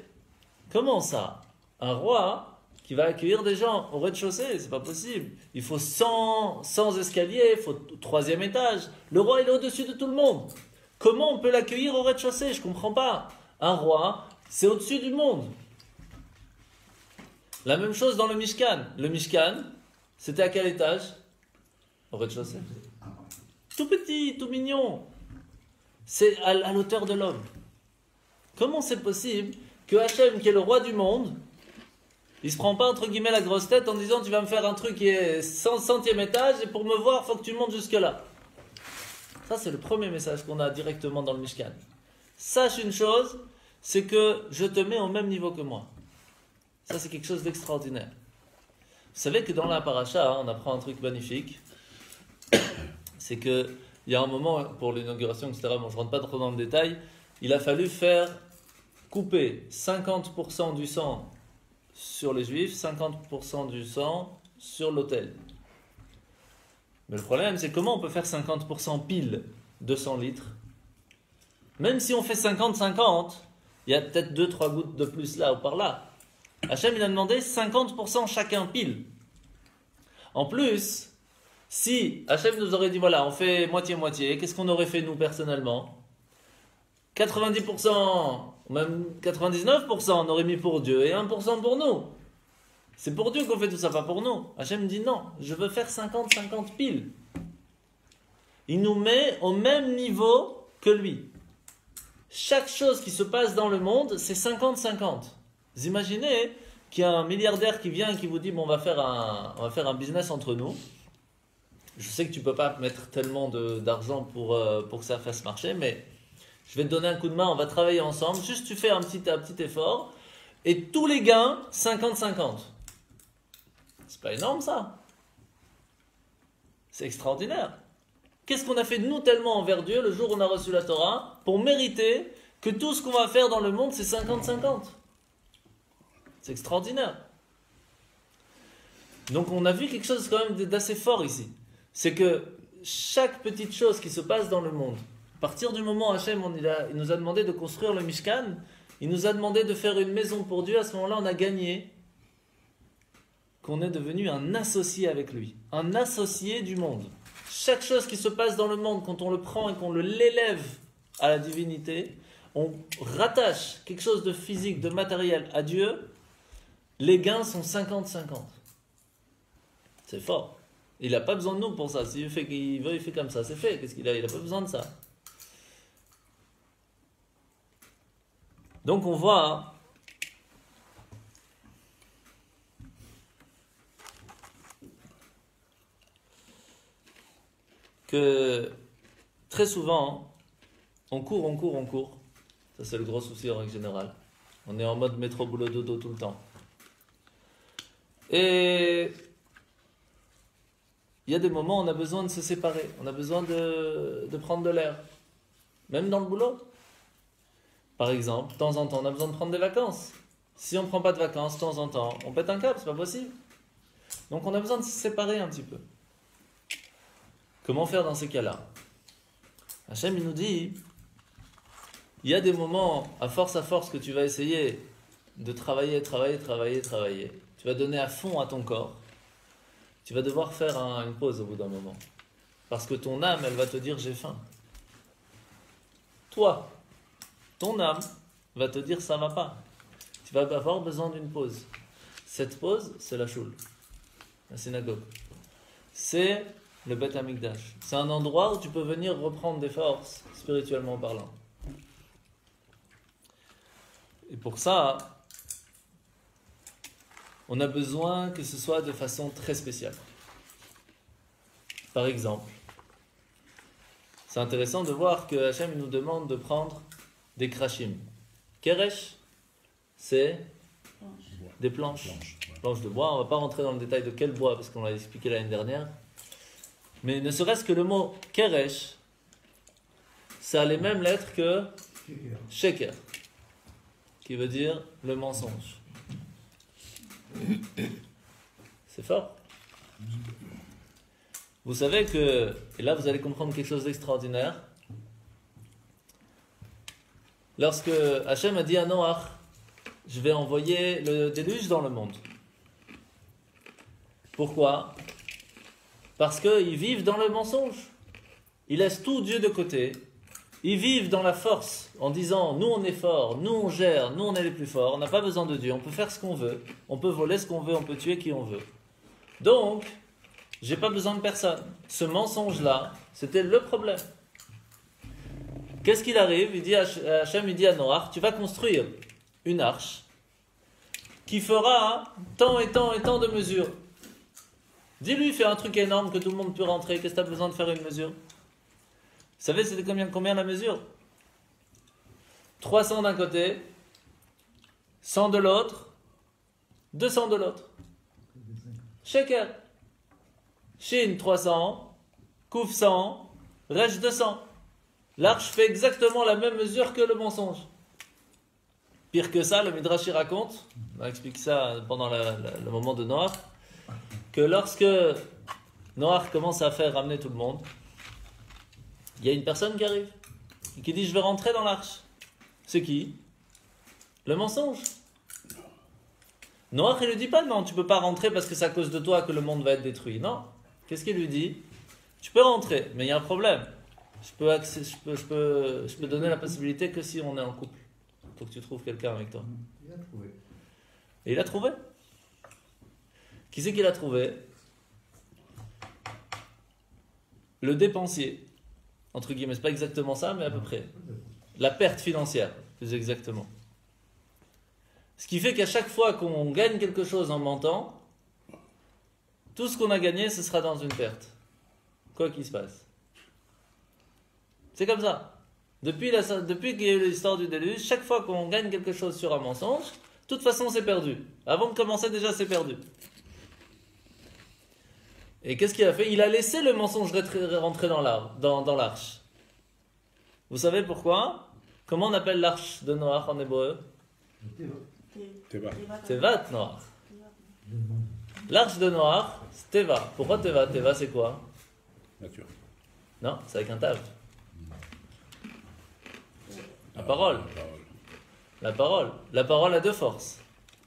S1: Comment ça? Un roi qui va accueillir des gens au rez-de-chaussée, c'est pas possible. Il faut 100 escaliers, il faut 3e étage. Le roi, il est au-dessus de tout le monde. Comment on peut l'accueillir au rez-de-chaussée? Je comprends pas. Un roi, c'est au-dessus du monde. La même chose dans le Mishkan. Le Mishkan, c'était à quel étage? Au rez-de-chaussée. Tout petit, tout mignon. C'est à l'auteur de l'homme. Comment c'est possible que Hachem, qui est le roi du monde, il se prend pas entre guillemets la grosse tête en disant tu vas me faire un truc qui est 100e étage et pour me voir, il faut que tu montes jusque là. Ça, c'est le premier message qu'on a directement dans le Mishkan. Sache une chose, c'est que je te mets au même niveau que moi. Ça, c'est quelque chose d'extraordinaire. Vous savez que dans la paracha, on apprend un truc magnifique. C'est qu'il y a un moment, pour l'inauguration, etc., bon, je ne rentre pas trop dans le détail, il a fallu couper 50% du sang sur les Juifs, 50% du sang sur l'autel. Mais le problème, c'est comment on peut faire 50% pile 200 litres? Même si on fait 50-50, il y a peut-être 2-3 gouttes de plus là ou par là. Hachem, il a demandé 50% chacun pile. En plus, si Hachem nous aurait dit, voilà, on fait moitié-moitié, qu'est-ce qu'on aurait fait nous personnellement? 90%, ou même 99%, on aurait mis pour Dieu et 1% pour nous. C'est pour Dieu qu'on fait tout ça, pas pour nous. Hachem dit non, je veux faire 50-50 pile. Il nous met au même niveau que lui. Chaque chose qui se passe dans le monde, c'est 50-50. Vous imaginez qu'il y a un milliardaire qui vient et qui vous dit, bon, on va faire un business entre nous. Je sais que tu ne peux pas mettre tellement d'argent pour que ça fasse marcher, mais je vais te donner un coup de main, on va travailler ensemble. Juste tu fais un petit effort. Et tous les gains, 50-50. C'est pas énorme ça? C'est extraordinaire. Qu'est-ce qu'on a fait de nous tellement envers Dieu le jour où on a reçu la Torah pour mériter que tout ce qu'on va faire dans le monde, c'est 50-50? C'est extraordinaire. Donc on a vu quelque chose quand même d'assez fort ici. C'est que chaque petite chose qui se passe dans le monde, à partir du moment où Hachem il nous a demandé de construire le Mishkan, il nous a demandé de faire une maison pour Dieu, à ce moment-là on a gagné qu'on est devenu un associé avec lui, un associé du monde. Chaque chose qui se passe dans le monde, quand on le prend et qu'on l'élève à la divinité, on rattache quelque chose de physique, de matériel à Dieu, les gains sont 50-50. C'est fort. Il n'a pas besoin de nous pour ça. S'il fait qu'il veut, il fait comme ça. C'est fait. Qu'est-ce qu'il a? Il n'a pas besoin de ça. Donc on voit que très souvent, on court. Ça c'est le gros souci en règle générale. On est en mode métro boulot dodo tout le temps. Et il y a des moments où on a besoin de se séparer, on a besoin de prendre de l'air. Même dans le boulot. Par exemple, de temps en temps, on a besoin de prendre des vacances. Si on ne prend pas de vacances, de temps en temps, on pète un câble, c'est pas possible. Donc on a besoin de se séparer un petit peu. Comment faire dans ces cas-là? Hachem, il nous dit, il y a des moments, à force, que tu vas essayer de travailler. Tu vas donner à fond à ton corps. Tu vas devoir faire une pause au bout d'un moment. Parce que ton âme, elle va te dire, j'ai faim. Toi, ton âme va te dire, ça va pas. Tu vas avoir besoin d'une pause. Cette pause, c'est la choule, la synagogue. C'est le Beth Amikdash. C'est un endroit où tu peux venir reprendre des forces, spirituellement parlant. Et pour ça, on a besoin que ce soit de façon très spéciale. Par exemple, c'est intéressant de voir que Hachem nous demande de prendre des krashim. Keresh, c'est des planches. Planches de bois. On ne va pas rentrer dans le détail de quel bois, parce qu'on l'a expliqué l'année dernière. Mais ne serait-ce que le mot keresh, ça a les mêmes lettres que sheker, qui veut dire le mensonge. C'est fort. Vous savez que, et là vous allez comprendre quelque chose d'extraordinaire, lorsque Hachem a dit à Noach, je vais envoyer le déluge dans le monde. Pourquoi? Parce qu'ils vivent dans le mensonge. Ils laissent tout Dieu de côté. Ils vivent dans la force en disant, nous on est forts, nous on gère, nous on est les plus forts, on n'a pas besoin de Dieu, on peut faire ce qu'on veut, on peut voler ce qu'on veut, on peut tuer qui on veut. Donc, j'ai pas besoin de personne. Ce mensonge-là, c'était le problème. Qu'est-ce qu'il arrive? Il dit Hachem, il dit à Noach, tu vas construire une arche qui fera tant et tant et tant de mesures. Dis-lui, fais un truc énorme que tout le monde peut rentrer, qu'est-ce que tu as besoin de faire une mesure? Vous savez, c'était combien la mesure? 300 d'un côté, 100 de l'autre, 200 de l'autre. Sheker. Shin 300, Kouf 100, Resh 200. L'arche fait exactement la même mesure que le mensonge. Pire que ça, le Midrash raconte, on a expliqué ça pendant le moment de Noach, que lorsque Noach commence à faire ramener tout le monde, il y a une personne qui arrive et qui dit, je vais rentrer dans l'arche. C'est qui? Le mensonge. Noach, il lui dit pas, non, tu peux pas rentrer parce que c'est à cause de toi que le monde va être détruit. Non. Qu'est-ce qu'il lui dit? Tu peux rentrer, mais il y a un problème. Je peux donner la possibilité que si on est en couple. Il faut que tu trouves quelqu'un avec toi.
S5: Il a trouvé.
S1: Et il a trouvé. Qui c'est qu'il a trouvé? Le dépensier. Entre guillemets, c'est pas exactement ça, mais à peu près. La perte financière, plus exactement. Ce qui fait qu'à chaque fois qu'on gagne quelque chose en mentant, tout ce qu'on a gagné, ce sera dans une perte. Quoi qu'il se passe. C'est comme ça. Depuis qu'il y a eu l'histoire du déluge, chaque fois qu'on gagne quelque chose sur un mensonge, de toute façon c'est perdu. Avant de commencer déjà c'est perdu. Et qu'est-ce qu'il a fait? Il a laissé le mensonge rentrer dans l'arche. Vous savez pourquoi? Comment on appelle l'arche de Noach en hébreu?
S4: Teva.
S1: Tevat Noach. L'arche de Noach, c'est Teva. Pourquoi Teva? Teva c'est quoi?
S4: Nature.
S1: Non, c'est avec un tav. La parole. La parole. La parole a deux forces.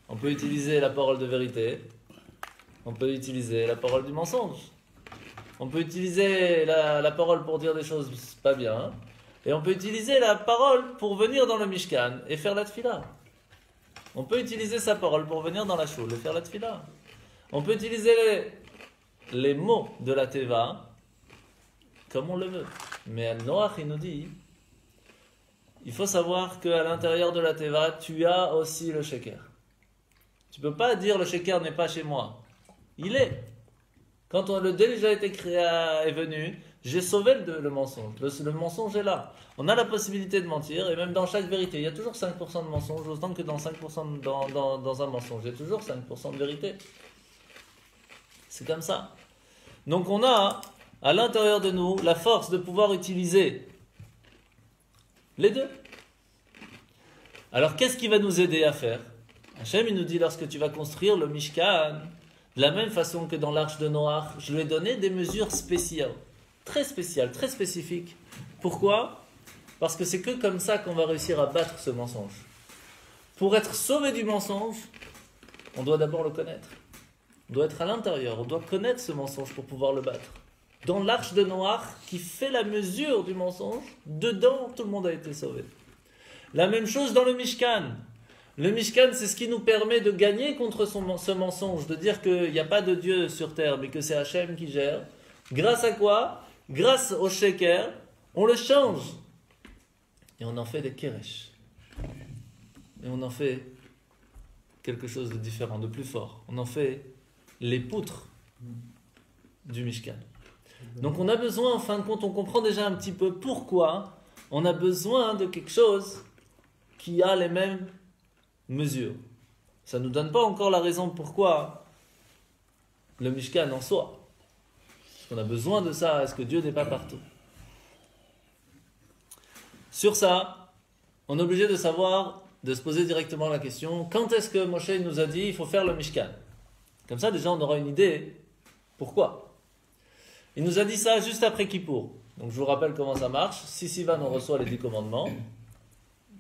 S1: On peut utiliser la parole de vérité. On peut utiliser la parole du mensonge. On peut utiliser la parole pour dire des choses pas bien. Et on peut utiliser la parole pour venir dans le Mishkan et faire la tfila. On peut utiliser sa parole pour venir dans la choule et faire la tfila. On peut utiliser les mots de la teva comme on le veut. Mais Noach, il nous dit, il faut savoir qu'à l'intérieur de la teva, tu as aussi le sheker. Tu ne peux pas dire le sheker n'est pas chez moi. Il est. Quand le déluge a été créé est venu, j'ai sauvé le mensonge. Le mensonge est là. On a la possibilité de mentir, et même dans chaque vérité, il y a toujours 5% de mensonge, autant que dans 5% dans un mensonge. Il y a toujours 5% de vérité. C'est comme ça. Donc on a à l'intérieur de nous la force de pouvoir utiliser les deux. Alors qu'est-ce qui va nous aider à faire? Hachem, il nous dit, lorsque tu vas construire le Mishkan, de la même façon que dans l'arche de Noach, je lui ai donné des mesures spéciales, très spécifiques. Pourquoi? Parce que c'est que comme ça qu'on va réussir à battre ce mensonge. Pour être sauvé du mensonge, on doit d'abord le connaître. On doit être à l'intérieur, on doit connaître ce mensonge pour pouvoir le battre. Dans l'arche de Noach, qui fait la mesure du mensonge, dedans, tout le monde a été sauvé. La même chose dans le Mishkan. Le Mishkan, c'est ce qui nous permet de gagner contre ce mensonge, de dire qu'il n'y a pas de Dieu sur terre, mais que c'est Hachem qui gère. Grâce à quoi? Grâce au Sheker, on le change. Et on en fait des Keresh. Et on en fait quelque chose de différent, de plus fort. On en fait les poutres du Mishkan. Donc on a besoin, en fin de compte, on comprend déjà un petit peu pourquoi on a besoin de quelque chose qui a les mêmes mesures. Ça ne nous donne pas encore la raison pourquoi le Mishkan en soi. Est-ce qu'on a besoin de ça? Est-ce que Dieu n'est pas partout? Sur ça, on est obligé de savoir, de se poser directement la question, quand est-ce que Moshe nous a dit il faut faire le Mishkan? Comme ça, déjà, on aura une idée pourquoi. Il nous a dit ça juste après Kippour. Donc, je vous rappelle comment ça marche. Si Sivan, on reçoit les 10 commandements,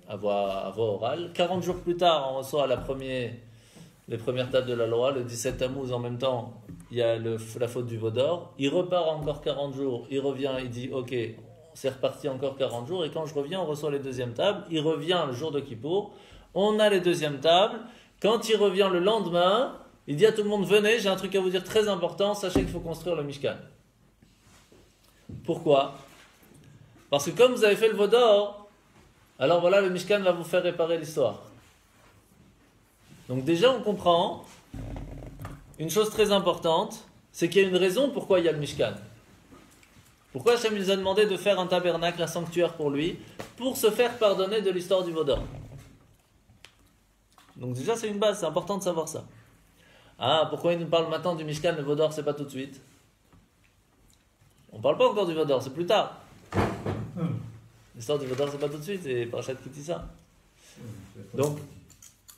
S1: à voix orale. 40 jours plus tard, on reçoit les premières tables de la loi. Le 17 Tammuz, en même temps, il y a la faute du veau d'or. Il repart encore 40 jours. Il revient, il dit, ok, c'est reparti encore 40 jours. Et quand je reviens, on reçoit les deuxièmes tables. Il revient le jour de Kippour. On a les deuxièmes tables. Quand il revient le lendemain, il dit à tout le monde, venez, j'ai un truc à vous dire très important. Sachez qu'il faut construire le Mishkan. Pourquoi? Parce que comme vous avez fait le veau d'or, alors voilà, le Mishkan va vous faire réparer l'histoire. Donc déjà, on comprend une chose très importante, c'est qu'il y a une raison pourquoi il y a le Mishkan. Pourquoi Hachem nous a demandé de faire un tabernacle, un sanctuaire pour lui, pour se faire pardonner de l'histoire du veau d'or. Donc déjà, c'est une base, c'est important de savoir ça. Ah, pourquoi il nous parle maintenant du Mishkan, le veau d'or, c'est pas tout de suite? On ne parle pas encore du veau d'or, c'est plus tard. L'histoire du veau d'or, c'est pas tout de suite, c'est Parashat Kitissa. Donc,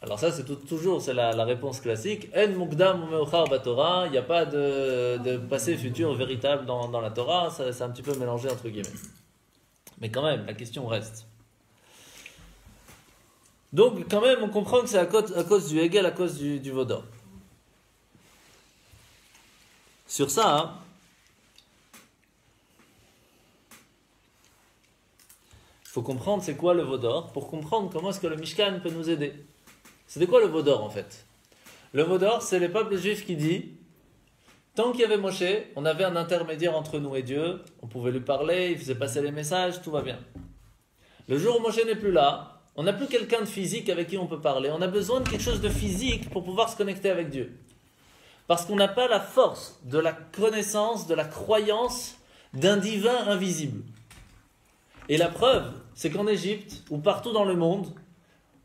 S1: alors ça, c'est toujours c'est la réponse classique. En mukdam umeochar baTorah, il n'y a pas de passé futur véritable dans la Torah, c'est un petit peu mélangé entre guillemets. Mais quand même, la question reste. Donc, quand même, on comprend que c'est à cause du Hegel, à cause du veau d'or. Sur ça, hein, il faut comprendre c'est quoi le veau d'or pour comprendre comment est-ce que le Mishkan peut nous aider. C'était quoi le veau d'or en fait? Le veau d'or, c'est les peuples juifs qui dit tant qu'il y avait Moshe, on avait un intermédiaire entre nous et Dieu, on pouvait lui parler, il faisait passer les messages, tout va bien. Le jour où Moshe n'est plus là, on n'a plus quelqu'un de physique avec qui on peut parler, on a besoin de quelque chose de physique pour pouvoir se connecter avec Dieu. Parce qu'on n'a pas la force de la connaissance, de la croyance d'un divin invisible. Et la preuve, c'est qu'en Égypte, ou partout dans le monde,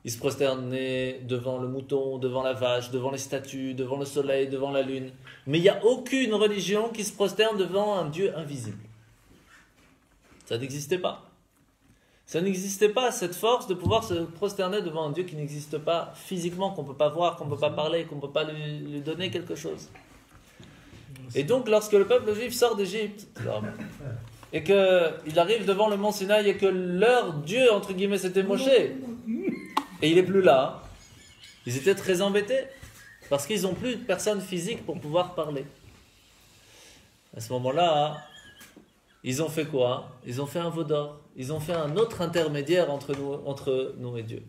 S1: ils se prosternaient devant le mouton, devant la vache, devant les statues, devant le soleil, devant la lune. Mais il n'y a aucune religion qui se prosterne devant un Dieu invisible. Ça n'existait pas. Ça n'existait pas, cette force de pouvoir se prosterner devant un Dieu qui n'existe pas physiquement, qu'on ne peut pas voir, qu'on ne peut pas parler, qu'on ne peut pas lui donner quelque chose. Et donc, lorsque le peuple juif sort d'Égypte, et qu'il arrive devant le mont Sinaï et que leur Dieu, entre guillemets, c'était Moshe, et il n'est plus là, ils étaient très embêtés, parce qu'ils n'ont plus de personne physique pour pouvoir parler. À ce moment-là, ils ont fait quoi? Ils ont fait un veau d'or. Ils ont fait un autre intermédiaire entre nous et Dieu.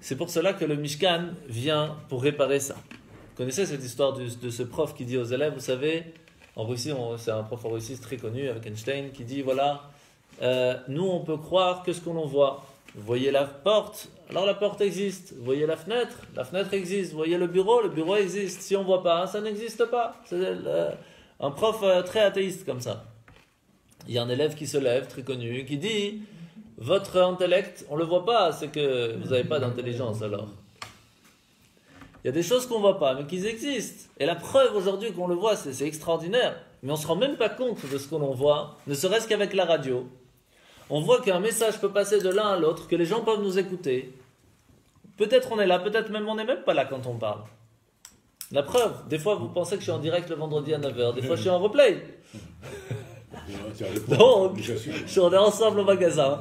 S1: C'est pour cela que le Mishkan vient pour réparer ça. Vous connaissez cette histoire de ce prof qui dit aux élèves, vous savez, en Russie, c'est un prof en Russie très connu avec Einstein qui dit voilà, nous on peut croire que ce qu'on voit. Vous voyez la porte, alors la porte existe. Vous voyez la fenêtre existe. Vous voyez le bureau existe. Si on ne voit pas, ça n'existe pas. Un prof très athéiste comme ça. Il y a un élève qui se lève, très connu, qui dit « Votre intellect, on ne le voit pas, c'est que vous n'avez pas d'intelligence alors. » Il y a des choses qu'on ne voit pas, mais qui existent. Et la preuve aujourd'hui qu'on le voit, c'est extraordinaire. Mais on ne se rend même pas compte de ce que l'on voit, ne serait-ce qu'avec la radio. On voit qu'un message peut passer de l'un à l'autre, que les gens peuvent nous écouter. Peut-être on est là, peut-être même on n'est même pas là quand on parle. La preuve, des fois vous pensez que je suis en direct le vendredi à 9h, des fois je suis en replay. Donc, on est ensemble au magasin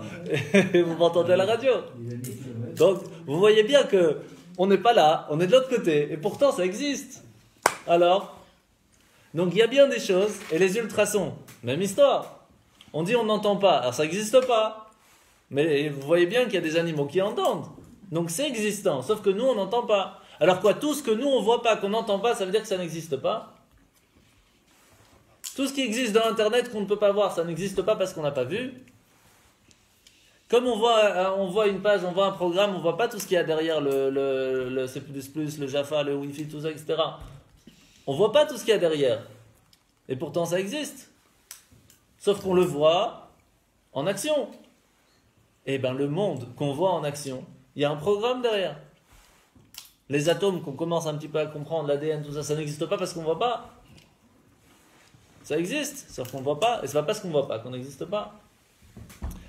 S1: et vous m'entendez à la radio. Donc, vous voyez bien que on n'est pas là, on est de l'autre côté, et pourtant ça existe. Alors, donc il y a bien des choses, et les ultrasons, même histoire. On dit on n'entend pas, alors ça n'existe pas. Mais vous voyez bien qu'il y a des animaux qui entendent. Donc c'est existant, sauf que nous on n'entend pas. Alors quoi, tout ce que nous on voit pas, qu'on n'entend pas, ça veut dire que ça n'existe pas? Tout ce qui existe dans Internet qu'on ne peut pas voir, ça n'existe pas parce qu'on n'a pas vu. Comme on voit une page, on voit un programme, on ne voit pas tout ce qu'il y a derrière le C++, le Java, le Wi-Fi, tout ça, etc. On ne voit pas tout ce qu'il y a derrière. Et pourtant ça existe. Sauf qu'on le voit en action. Et bien le monde qu'on voit en action, il y a un programme derrière. Les atomes qu'on commence un petit peu à comprendre, l'ADN, tout ça, ça n'existe pas parce qu'on ne voit pas. Ça existe, sauf qu'on ne voit pas, et ce n'est pas parce qu'on ne voit pas qu'on n'existe pas.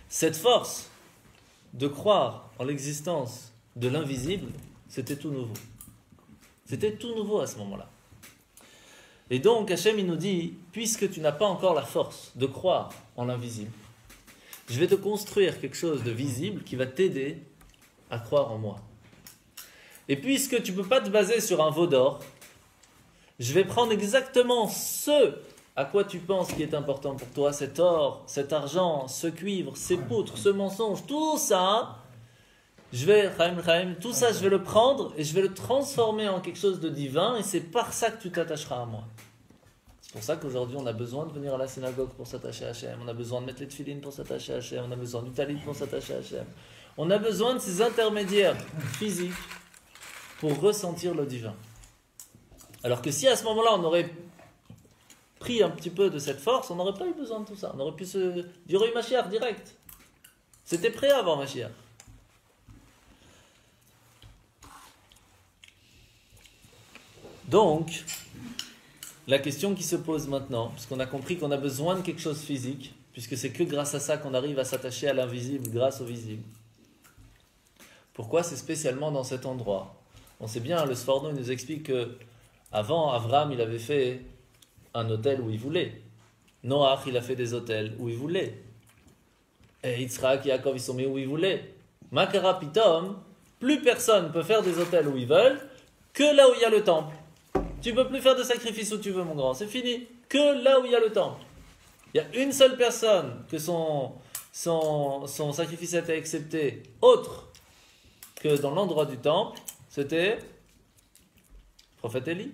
S1: Cette force de croire en l'existence de l'invisible, c'était tout nouveau. C'était tout nouveau à ce moment-là. Et donc, Hachem, il nous dit, puisque tu n'as pas encore la force de croire en l'invisible, je vais te construire quelque chose de visible qui va t'aider à croire en moi. Et puisque tu ne peux pas te baser sur un veau d'or, je vais prendre exactement ce à quoi tu penses qui est important pour toi, cet or, cet argent, ce cuivre, ces poutres, ce mensonge, tout ça, je vais le prendre et je vais le transformer en quelque chose de divin et c'est par ça que tu t'attacheras à moi. C'est pour ça qu'aujourd'hui on a besoin de venir à la synagogue pour s'attacher à Hachem, on a besoin de mettre les tefilines pour s'attacher à Hachem, on a besoin du talit pour s'attacher à Hachem. On a besoin de ces intermédiaires physiques pour ressentir le divin. Alors que si à ce moment-là on aurait pris un petit peu de cette force, on n'aurait pas eu besoin de tout ça. On aurait pu il y aurait eu Mashiach direct. C'était prêt avant Mashiach. Donc, la question qui se pose maintenant, puisqu'on a compris qu'on a besoin de quelque chose de physique, puisque c'est que grâce à ça qu'on arrive à s'attacher à l'invisible grâce au visible. Pourquoi c'est spécialement dans cet endroit? On sait bien, le Sforno nous explique que avant Avraham, il avait fait un hôtel où il voulait. Noach, il a fait des hôtels où il voulait. Et Yitzhak et Yaakov, ils sont mis où ils voulaient. Makara Pitom, plus personne ne peut faire des hôtels où ils veulent que là où il y a le temple. Tu ne peux plus faire de sacrifice où tu veux, mon grand. C'est fini. Que là où il y a le temple. Il y a une seule personne que son sacrifice a été accepté autre que dans l'endroit du temple. C'était le prophète Élie.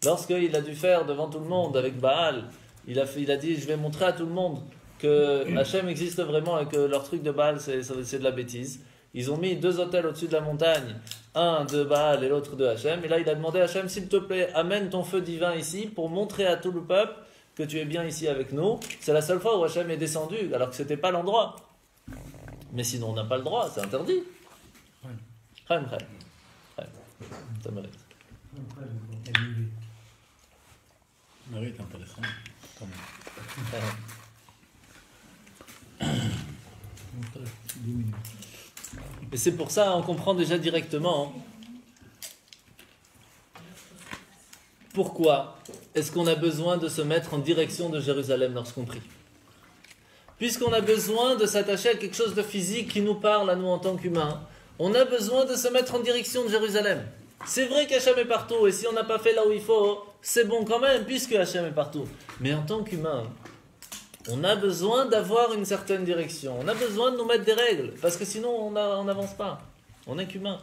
S1: Lorsqu'il a dû faire devant tout le monde avec Baal, il a dit, je vais montrer à tout le monde que Hachem existe vraiment et que leur truc de Baal, c'est de la bêtise. Ils ont mis 2 autels au-dessus de la montagne, un de Baal et l'autre de Hachem. Et là, il a demandé à Hachem, s'il te plaît, amène ton feu divin ici pour montrer à tout le peuple que tu es bien ici avec nous. C'est la seule fois où Hachem est descendu, alors que ce n'était pas l'endroit. Mais sinon, on n'a pas le droit, c'est interdit. Ça mérite.
S3: Mérite intéressant. Quand même. 10 minutes.
S1: Et c'est pour ça, on comprend déjà directement pourquoi est-ce qu'on a besoin de se mettre en direction de Jérusalem lorsqu'on prie. Puisqu'on a besoin de s'attacher à quelque chose de physique qui nous parle à nous en tant qu'humains, on a besoin de se mettre en direction de Jérusalem. C'est vrai qu'Hachem est partout, et si on n'a pas fait là où il faut, c'est bon quand même, puisque Hachem est partout. Mais en tant qu'humain, on a besoin d'avoir une certaine direction. On a besoin de nous mettre des règles, parce que sinon on n'avance pas. On n'est qu'humain.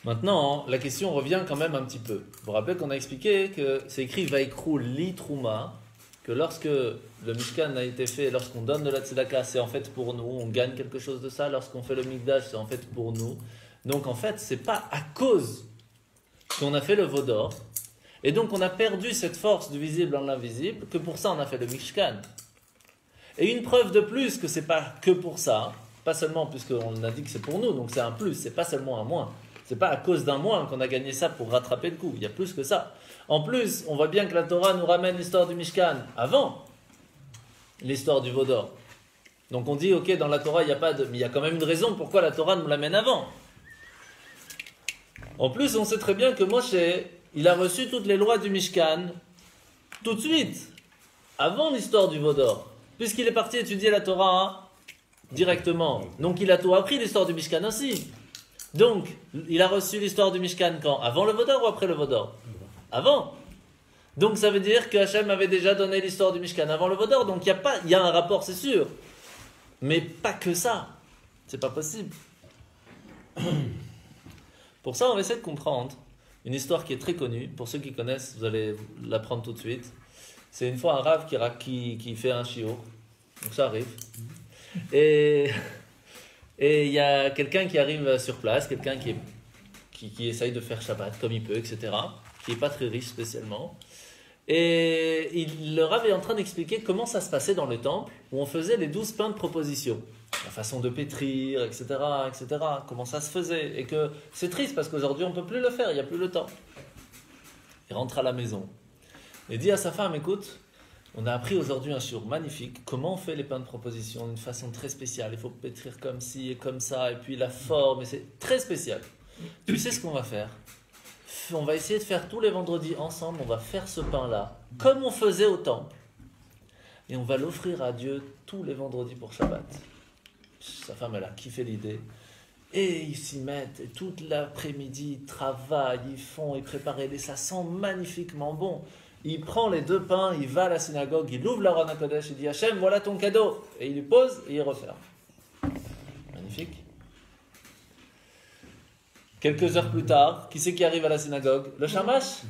S1: Maintenant, la question revient quand même un petit peu. Vous vous rappelez qu'on a expliqué que c'est écrit Vaikrou li Trouma, que lorsque le Mishkan a été fait, lorsqu'on donne de la tzedaka, c'est en fait pour nous, on gagne quelque chose de ça. Lorsqu'on fait le Mikdash, c'est en fait pour nous. Donc en fait, c'est pas à cause qu'on a fait le veau d'or, et donc on a perdu cette force du visible en l'invisible, que pour ça on a fait le Mishkan. Et une preuve de plus que c'est pas que pour ça, pas seulement puisqu'on a dit que c'est pour nous, donc c'est un plus, c'est pas seulement un moins. C'est pas à cause d'un moins qu'on a gagné ça pour rattraper le coup, il y a plus que ça. En plus, on voit bien que la Torah nous ramène l'histoire du Mishkan avant l'histoire du veau d'or. Donc on dit, ok, dans la Torah, il n'y a pas de... Mais il y a quand même une raison pourquoi la Torah nous l'amène avant. En plus, on sait très bien que Moshe, il a reçu toutes les lois du Mishkan tout de suite, avant l'histoire du veau d'or. Puisqu'il est parti étudier la Torah directement. Donc il a tout appris, l'histoire du Mishkan aussi. Donc, il a reçu l'histoire du Mishkan quand? Avant le veau d'or ou après le veau d'or? Avant. Donc ça veut dire que Hachem avait déjà donné l'histoire du Mishkan avant le veau d'or. Donc il y a un rapport, c'est sûr. Mais pas que ça. C'est pas possible. Pour ça, on va essayer de comprendre une histoire qui est très connue. Pour ceux qui connaissent, vous allez l'apprendre tout de suite. C'est une fois un rave qui fait un shiur. Donc ça arrive. Et il y a quelqu'un qui arrive sur place, quelqu'un qui essaye de faire Shabbat comme il peut, etc. Qui n'est pas très riche spécialement. Et le rave est en train d'expliquer comment ça se passait dans le temple, où on faisait les 12 pains de proposition. La façon de pétrir, etc., etc. Comment ça se faisait. Et que c'est triste parce qu'aujourd'hui on ne peut plus le faire, il n'y a plus le temps. Il rentre à la maison. Il dit à sa femme, écoute, on a appris aujourd'hui un shiur magnifique, comment on fait les pains de proposition d'une façon très spéciale. Il faut pétrir comme ci et comme ça, et puis la forme, et c'est très spécial. Tu sais ce qu'on va faire? On va essayer de faire tous les vendredis ensemble, on va faire ce pain-là, comme on faisait au temple. Et on va l'offrir à Dieu tous les vendredis pour Shabbat. Sa femme, elle a kiffé l'idée. Et ils s'y mettent, et toute l'après-midi, ils travaillent, ils préparent, et ça sent magnifiquement bon. Il prend les 2 pains, il va à la synagogue, il ouvre l'Aron HaKodesh, il dit Hachem, voilà ton cadeau. Et il lui pose et il referme. Magnifique. Quelques heures plus tard, qui c'est qui arrive à la synagogue? Le shamash.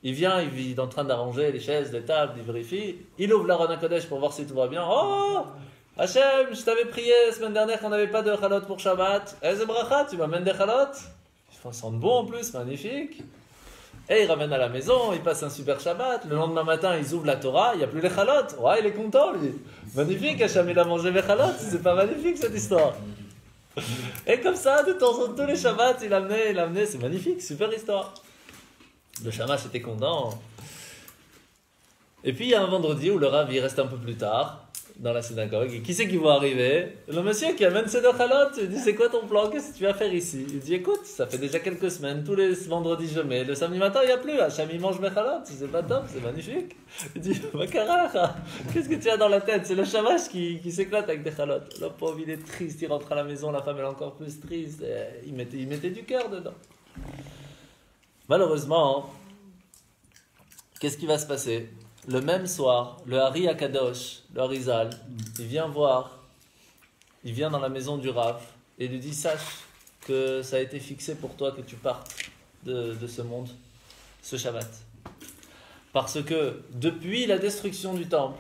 S1: Il vient, il est en train d'arranger les chaises, les tables, il vérifie. Il ouvre l'Aron HaKodesh pour voir si tout va bien. Oh Hachem, je t'avais prié la semaine dernière qu'on n'avait pas de chalot pour Shabbat. Eze bracha, tu m'amènes des chalot? Ils sentent bon en plus, magnifique. Et il ramène à la maison, il passe un super Shabbat. Le lendemain matin, ils ouvrent la Torah, il n'y a plus les chalot. Ouais, il est content, lui. Magnifique, Hachem, il a mangé les chalot. C'est pas magnifique cette histoire? Et comme ça, de temps en temps, tous les Shabbats, il amenait, c'est magnifique, super histoire. Le shamash était content. Et puis il y a un vendredi où le rav il reste un peu plus tard dans la synagogue. Et qui c'est qui va arriver? Le monsieur qui amène ses 2 chalot. Il dit c'est quoi ton plan? Qu'est-ce que tu vas faire ici? Il dit écoute, ça fait déjà quelques semaines, tous les vendredis je mets. Le samedi matin il n'y a plus. Hachem il mange mes chalot. C'est pas top, c'est magnifique. Il dit Makara, qu'est-ce que tu as dans la tête? C'est le shamash qui s'éclate avec des chalot. Le pauvre il est triste, il rentre à la maison, la femme elle est encore plus triste. Et il mettait du cœur dedans. Malheureusement, qu'est-ce qui va se passer? Le même soir, le Hari Akadosh, le Harizal, il vient dans la maison du Rav et lui dit sache que ça a été fixé pour toi que tu partes de ce monde, ce Shabbat. Parce que depuis la destruction du temple,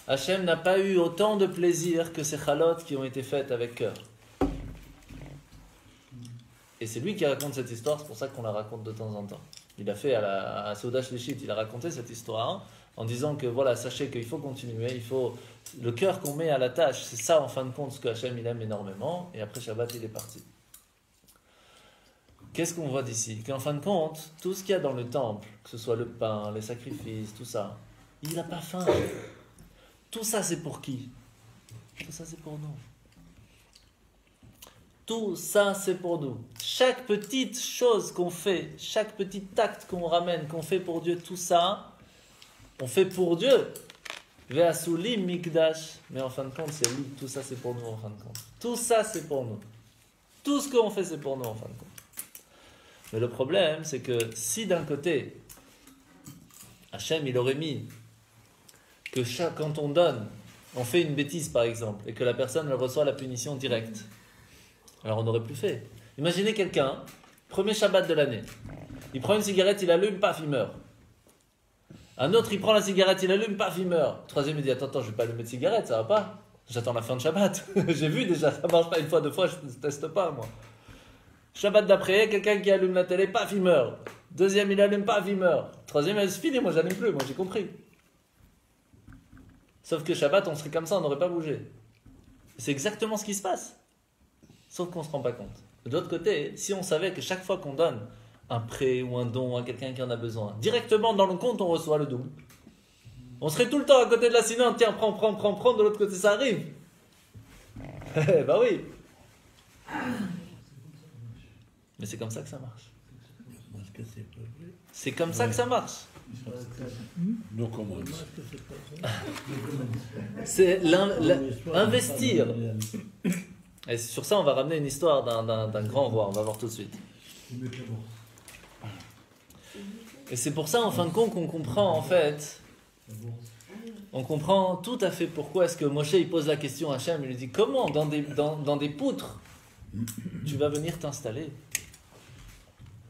S1: Hachem n'a pas eu autant de plaisir que ces chalotes qui ont été faites avec cœur. Et c'est lui qui raconte cette histoire, c'est pour ça qu'on la raconte de temps en temps. Il a fait à Seuda Shlishit, il a raconté cette histoire en disant que voilà, sachez qu'il faut continuer, il faut le cœur qu'on met à la tâche, c'est ça en fin de compte ce que Hachem il aime énormément. Et après Shabbat il est parti. Qu'est-ce qu'on voit d'ici? Qu'en fin de compte, tout ce qu'il y a dans le temple, que ce soit le pain, les sacrifices, tout ça, il n'a pas faim. Tout ça c'est pour qui? Tout ça c'est pour nous. Tout ça, c'est pour nous. Chaque petite chose qu'on fait, chaque petit acte qu'on ramène, qu'on fait pour Dieu, tout ça, on fait pour Dieu. Ve'asuli mikdash. Mais en fin de compte, c'est lui. Tout ça, c'est pour nous en fin de compte. Tout ça, c'est pour nous. Tout ce qu'on fait, c'est pour nous en fin de compte. Mais le problème, c'est que si d'un côté, Hachem, il aurait mis que quand on donne, on fait une bêtise par exemple, et que la personne elle reçoit la punition directe, alors on n'aurait plus fait. Imaginez quelqu'un, premier Shabbat de l'année, il prend une cigarette, il allume, paf, il meurt. Un autre, il prend la cigarette, il allume, paf, il meurt. Troisième, il dit, attends, je vais pas allumer de cigarette, ça va pas. J'attends la fin de Shabbat. J'ai vu déjà, ça marche pas une fois, deux fois, je ne teste pas, moi. Shabbat d'après, quelqu'un qui allume la télé, paf, il meurt. Deuxième, il allume, paf, il meurt. Troisième, c'est fini, moi, j'allume plus, moi, j'ai compris. Sauf que Shabbat, on serait comme ça, on n'aurait pas bougé. C'est exactement ce qui se passe. Sauf qu'on ne se rend pas compte. De l'autre côté, si on savait que chaque fois qu'on donne un prêt ou un don à quelqu'un qui en a besoin, directement dans le compte, on reçoit le double. On serait tout le temps à côté de la sinon, tiens, prends, de l'autre côté, ça arrive. Bah oui. Mais c'est comme ça que ça marche.
S2: Parce que c'est pas vrai.
S1: C'est comme ça que ça marche.
S4: No comments.
S1: C'est investir. Et sur ça, on va ramener une histoire d'un grand roi. On va voir tout de suite. Et c'est pour ça, en fin de compte, qu'on comprend, en fait, on comprend tout à fait pourquoi est-ce que Moshe, il pose la question à Hachem, il lui dit, comment, dans des poutres, tu vas venir t'installer?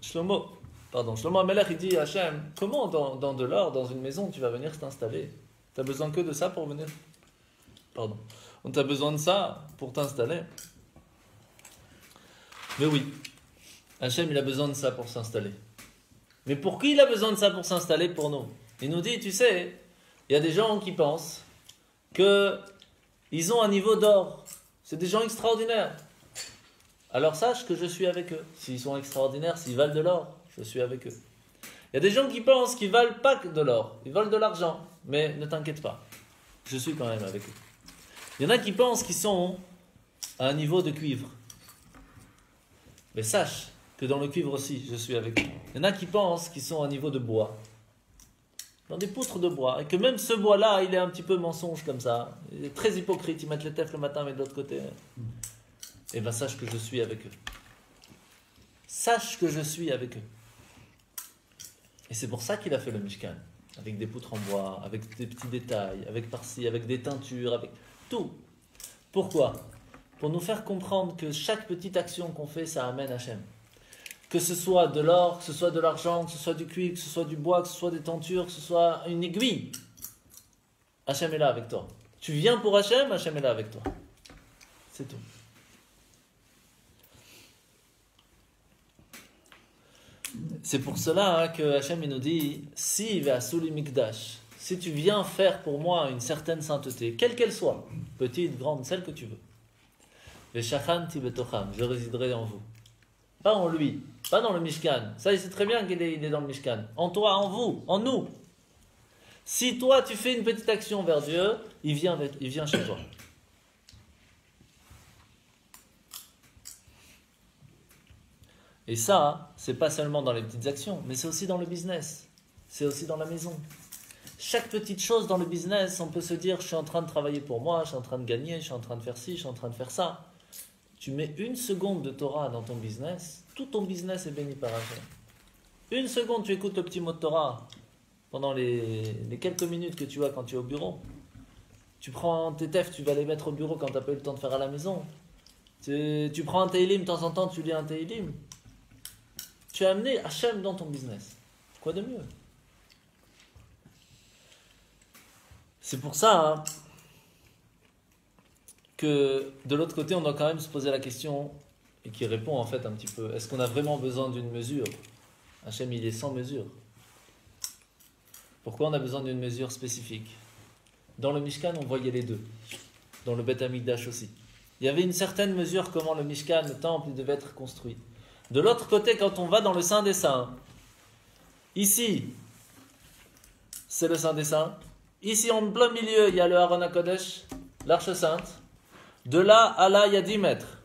S1: Shlomo Amelech, il dit à Hachem, comment dans de l'or, dans une maison, tu vas venir t'installer? Tu as besoin que de ça pour venir? Pardon. On t'a besoin de ça pour t'installer? Mais oui, Hachem, il a besoin de ça pour s'installer. Mais pour qui il a besoin de ça pour s'installer? Pour nous. Il nous dit, tu sais, il y a des gens qui pensent qu'ils ont un niveau d'or. C'est des gens extraordinaires. Alors sache que je suis avec eux. S'ils sont extraordinaires, s'ils valent de l'or, je suis avec eux. Il y a des gens qui pensent qu'ils ne valent pas de l'or, ils valent de l'argent. Mais ne t'inquiète pas, je suis quand même avec eux. Il y en a qui pensent qu'ils sont à un niveau de cuivre. Mais sache que dans le cuivre aussi, je suis avec eux. Il y en a qui pensent qu'ils sont à un niveau de bois. Dans des poutres de bois. Et que même ce bois-là, il est un petit peu mensonge comme ça. Il est très hypocrite. Ils mettent les tefs le matin, mais de l'autre côté. Et bien sache que je suis avec eux. Sache que je suis avec eux. Et c'est pour ça qu'il a fait le Mishkan. Avec des poutres en bois, avec des petits détails, avec par-ci, avec des teintures, avec tout. Pourquoi? Pour nous faire comprendre que chaque petite action qu'on fait, ça amène Hachem. Que ce soit de l'or, que ce soit de l'argent, que ce soit du cuivre, que ce soit du bois, que ce soit des tentures, que ce soit une aiguille. Hachem est là avec toi. Tu viens pour Hachem, Hachem est là avec toi. C'est tout. C'est pour cela que Hachem il nous dit, si si tu viens faire pour moi une certaine sainteté, quelle qu'elle soit, petite, grande, celle que tu veux, je résiderai en vous. Pas en lui, pas dans le Mishkan. Ça, il sait très bien qu'il est dans le Mishkan. En toi, en vous, en nous. Si toi, tu fais une petite action vers Dieu, il vient chez toi. Et ça, c'est pas seulement dans les petites actions, mais c'est aussi dans le business. C'est aussi dans la maison. Chaque petite chose dans le business, on peut se dire, je suis en train de travailler pour moi, je suis en train de gagner, je suis en train de faire ci, je suis en train de faire ça. Tu mets une seconde de Torah dans ton business, tout ton business est béni par Hachem. Une seconde, tu écoutes le petit mot de Torah pendant les quelques minutes que tu as quand tu es au bureau. Tu prends tes tefs, tu vas les mettre au bureau quand tu n'as pas eu le temps de faire à la maison. Tu prends un Teilim, de temps en temps, tu lis un Teilim. Tu as amené Hachem dans ton business. Quoi de mieux? C'est pour ça que de l'autre côté, on doit quand même se poser la question, et qui répond en fait un petit peu, est-ce qu'on a vraiment besoin d'une mesure? Hachem, il est sans mesure. Pourquoi on a besoin d'une mesure spécifique? Dans le Mishkan, on voyait les deux. Dans le Beth Amikdash aussi. Il y avait une certaine mesure comment le Mishkan, le temple, devait être construit. De l'autre côté, quand on va dans le Saint des Saints, ici, c'est le Saint des Saints. Ici, en plein milieu, il y a le Haron HaKodesh, l'Arche Sainte. De là à là, il y a 10 mètres.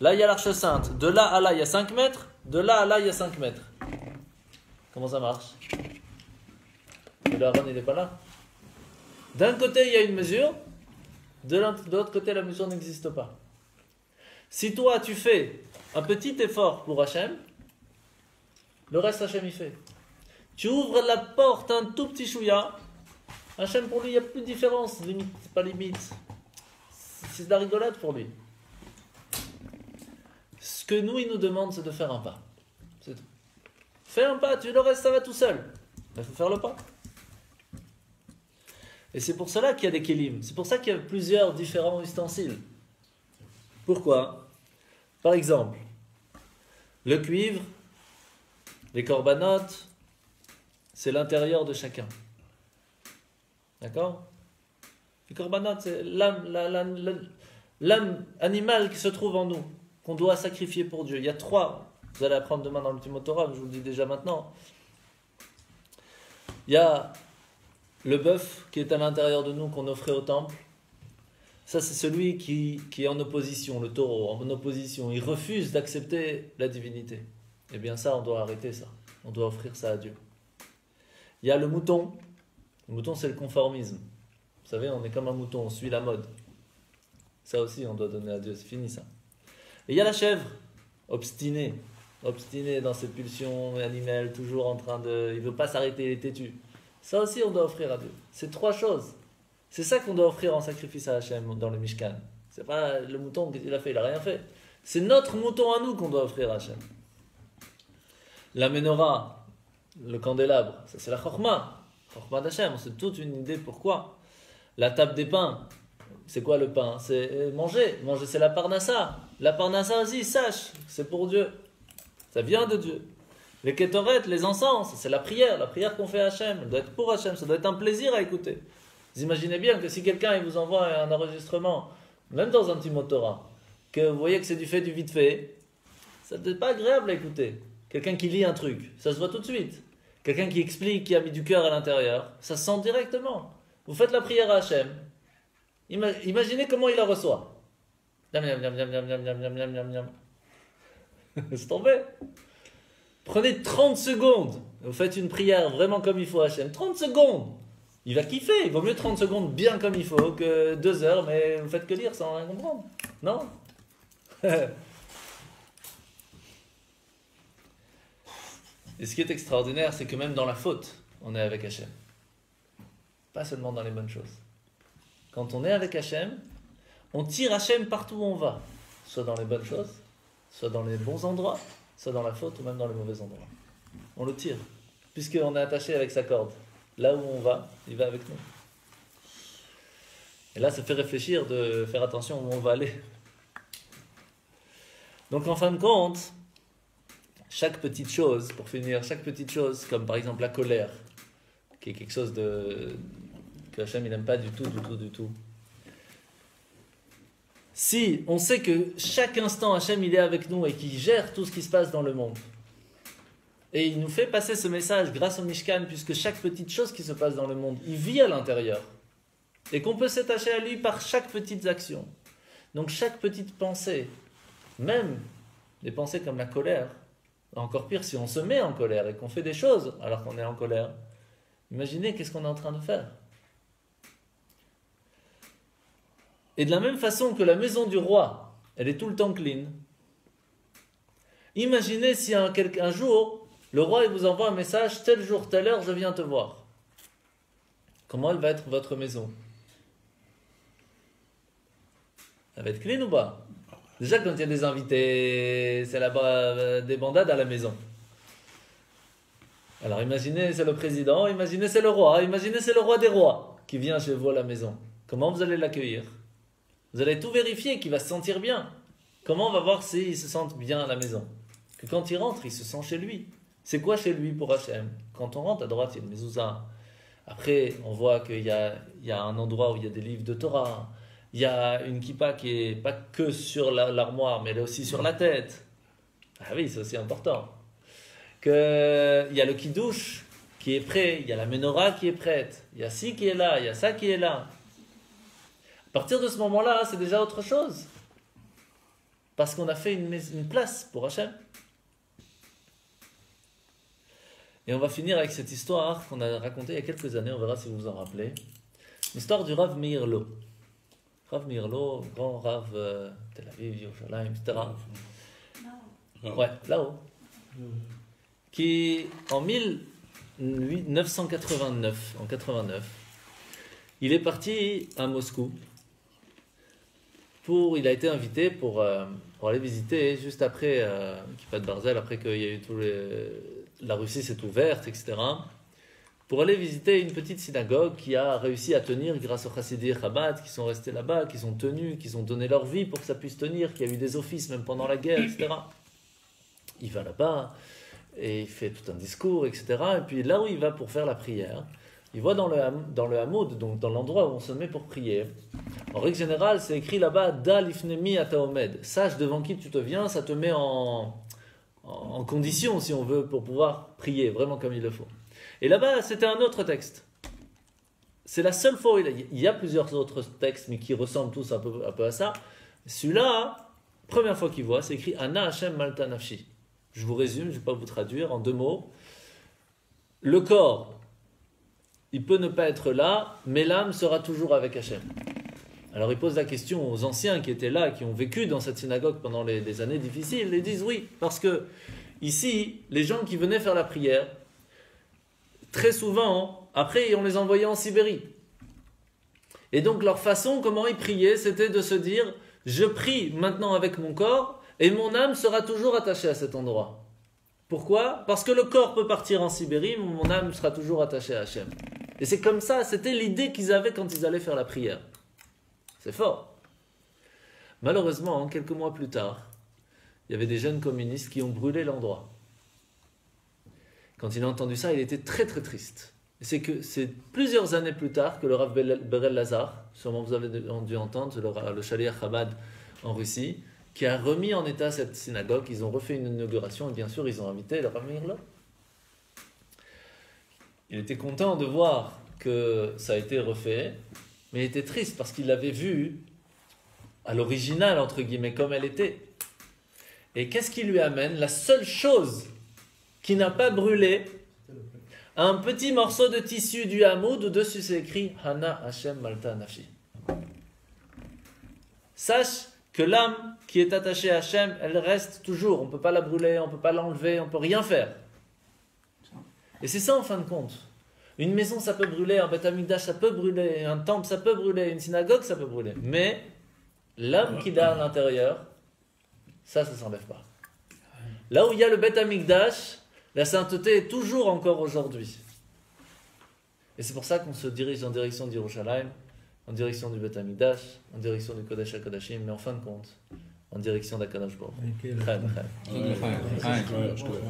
S1: Là, il y a l'Arche Sainte. De là à là, il y a 5 mètres. De là à là, il y a 5 mètres. Comment ça marche? Et le Haron, il n'est pas là. D'un côté, il y a une mesure. De l'autre côté, la mesure n'existe pas. Si toi, tu fais un petit effort pour Hachem, le reste, Hachem, il fait. Tu ouvres la porte un tout petit chouïa, Hachem, pour lui, il n'y a plus de différence. Limite, pas limite. C'est de la rigolade pour lui. Ce que nous, il nous demande, c'est de faire un pas. C'est tout. Fais un pas, le reste, ça va tout seul. Il faut faire le pas. Et c'est pour cela qu'il y a des kelim. C'est pour ça qu'il y a plusieurs différents ustensiles. Pourquoi? Par exemple, le cuivre, les corbanotes, c'est l'intérieur de chacun. D'accord? Les corbanotes, c'est l'âme animale qui se trouve en nous, qu'on doit sacrifier pour Dieu. Il y a 3. Vous allez apprendre demain dans le Ultimo Torah, je vous le dis déjà maintenant. Il y a le bœuf qui est à l'intérieur de nous, qu'on offrait au temple. Ça, c'est celui qui est en opposition, le taureau, en opposition. Il refuse d'accepter la divinité. Eh bien ça, on doit arrêter ça. On doit offrir ça à Dieu. Il y a le mouton. Le mouton, c'est le conformisme. Vous savez, on est comme un mouton, on suit la mode. Ça aussi, on doit donner à Dieu, c'est fini ça. Et il y a la chèvre, obstinée dans ses pulsions animales, toujours en train de... Il ne veut pas s'arrêter, il est têtu. Ça aussi, on doit offrir à Dieu. C'est 3 choses. C'est ça qu'on doit offrir en sacrifice à Hachem dans le Mishkan. C'est pas le mouton qu'il a fait, il n'a rien fait. C'est notre mouton à nous qu'on doit offrir à Hachem. La menorah, le candélabre, ça c'est la chorma. Chorma d'Hachem, c'est toute une idée pourquoi. La table des pains, c'est quoi le pain? C'est manger. Manger, c'est la parnassa. La parnassa aussi, sache, c'est pour Dieu. Ça vient de Dieu. Les kétoret, les encens, c'est la prière qu'on fait à Hachem. Elle doit être pour Hachem, ça doit être un plaisir à écouter. Vous imaginez bien que si quelqu'un il vous envoie un enregistrement, même dans un petit Torah, que vous voyez que c'est du fait du vite fait, ça n'est pas agréable à écouter. Quelqu'un qui lit un truc, ça se voit tout de suite. Quelqu'un qui explique, qui a mis du cœur à l'intérieur, ça se sent directement. Vous faites la prière à Hachem. Imaginez comment il la reçoit. C'est tombé. Prenez 30 secondes. Vous faites une prière vraiment comme il faut à Hachem. 30 secondes. Il va kiffer. Il vaut mieux 30 secondes bien comme il faut que 2 heures, mais vous faites que lire sans rien comprendre. Non? Et ce qui est extraordinaire, c'est que même dans la faute, on est avec Hachem. Pas seulement dans les bonnes choses. Quand on est avec Hachem, on tire Hachem partout où on va. Soit dans les bonnes choses, soit dans les bons endroits, soit dans la faute ou même dans les mauvais endroits. On le tire, puisqu'on est attaché avec sa corde. Là où on va, il va avec nous. Et là, ça fait réfléchir de faire attention où on va aller. Donc en fin de compte, chaque petite chose, pour finir, chaque petite chose, comme par exemple la colère, qui est quelque chose que Hachem il n'aime pas du tout. Si on sait que chaque instant Hachem il est avec nous et qu'il gère tout ce qui se passe dans le monde, et il nous fait passer ce message grâce au Mishkan, puisque chaque petite chose qui se passe dans le monde, il vit à l'intérieur, et qu'on peut s'attacher à lui par chaque petite action. Donc chaque petite pensée, même des pensées comme la colère, encore pire si on se met en colère et qu'on fait des choses alors qu'on est en colère, imaginez qu'est-ce qu'on est en train de faire. Et de la même façon que la maison du roi, elle est tout le temps clean, imaginez si un jour, le roi il vous envoie un message, tel jour, telle heure, je viens te voir. Comment elle va être votre maison? Elle va être clean ou pas? Déjà quand il y a des invités, c'est là-bas des bandades à la maison. Alors imaginez c'est le président, imaginez c'est le roi, imaginez c'est le roi des rois qui vient chez vous à la maison. Comment vous allez l'accueillir? Vous allez tout vérifier, qu'il va se sentir bien. Comment on va voir s'il se sent bien à la maison? Que quand il rentre, il se sent chez lui. C'est quoi chez lui pour Hachem? Quand on rentre, à droite, il y a une mezouza. Après, on voit qu'il y a un endroit où il y a des livres de Torah. Il y a une kippa qui est pas que sur l'armoire, mais elle est aussi sur la tête. Ah oui, c'est aussi important. Il y a le kiddush qui est prêt, il y a la menorah qui est prête, il y a ci qui est là, il y a ça qui est là. À partir de ce moment-là, c'est déjà autre chose. Parce qu'on a fait une place pour Hachem. Et on va finir avec cette histoire qu'on a racontée il y a quelques années, on verra si vous vous en rappelez. L'histoire du Rav Meir Lo. Rav Meir Lo, grand Rav Tel Aviv, Yerushalayim, etc. Ouais, là-haut. Qui, en 1989, il est parti à Moscou. Il a été invité pour aller visiter juste après Kippat Barzel, après qu'il y a eu la Russie s'est ouverte, etc. pour aller visiter une petite synagogue qui a réussi à tenir grâce aux Chassidés Chabad qui sont restés là-bas, qui sont tenus, qui ont donné leur vie pour que ça puisse tenir, qui a eu des offices même pendant la guerre, etc. Il va là-bas et il fait tout un discours, etc. Et puis là où il va pour faire la prière, il voit dans le hamoud, donc dans l'endroit où on se met pour prier, en règle générale, c'est écrit là-bas « Da lifnemi ataomed ». Sache devant qui tu te viens, ça te met en condition, si on veut, pour pouvoir prier vraiment comme il le faut. Et là-bas, c'était un autre texte. C'est la seule fois où il y a plusieurs autres textes, mais qui ressemblent tous un peu à ça. Celui-là, première fois qu'il voit, c'est écrit « Ana Hashem malta nafshi ». Je vous résume, je ne vais pas vous traduire en 2 mots. Le corps, il peut ne pas être là, mais l'âme sera toujours avec Hashem. Alors il pose la question aux anciens qui étaient là, qui ont vécu dans cette synagogue pendant les années difficiles, ils disent oui, parce que ici, les gens qui venaient faire la prière, très souvent, après on les envoyait en Sibérie. Et donc leur façon, comment ils priaient, c'était de se dire, je prie maintenant avec mon corps, et mon âme sera toujours attachée à cet endroit. Pourquoi ? Parce que le corps peut partir en Sibérie, mais mon âme sera toujours attachée à Hachem. Et c'est comme ça, c'était l'idée qu'ils avaient quand ils allaient faire la prière. C'est fort. Malheureusement, quelques mois plus tard, il y avait des jeunes communistes qui ont brûlé l'endroit. Quand il a entendu ça, il était très très triste. Et c'est plusieurs années plus tard que le Rav Berel Lazar, sûrement vous avez dû entendre, le Shaliach Chabad en Russie, qui a remis en état cette synagogue. Ils ont refait une inauguration et bien sûr ils ont invité le Rav Meir là. Il était content de voir que ça a été refait, mais il était triste parce qu'il l'avait vu à l'original, entre guillemets, comme elle était. Et qu'est-ce qui lui amène ? La seule chose qui n'a pas brûlé, un petit morceau de tissu du hamoud où dessus c'est écrit Hana Hashem Malta Nafshi. Sache que l'âme qui est attachée à Hashem, elle reste toujours. On ne peut pas la brûler, on ne peut pas l'enlever, on ne peut rien faire. Et c'est ça en fin de compte. Une maison ça peut brûler, un Beth Amikdash ça peut brûler, un temple ça peut brûler, une synagogue ça peut brûler. Mais l'âme qu'il a à l'intérieur, ça s'enlève pas. Là où il y a le Beth Amikdash, la sainteté est toujours encore aujourd'hui. Et c'est pour ça qu'on se dirige en direction d'Yerushalayim, en direction du Beth Amikdash, en direction du Kodesh HaKodashim, mais en fin de compte, en direction d'Akadosh Baruch Hu.
S4: Ouais, je crois.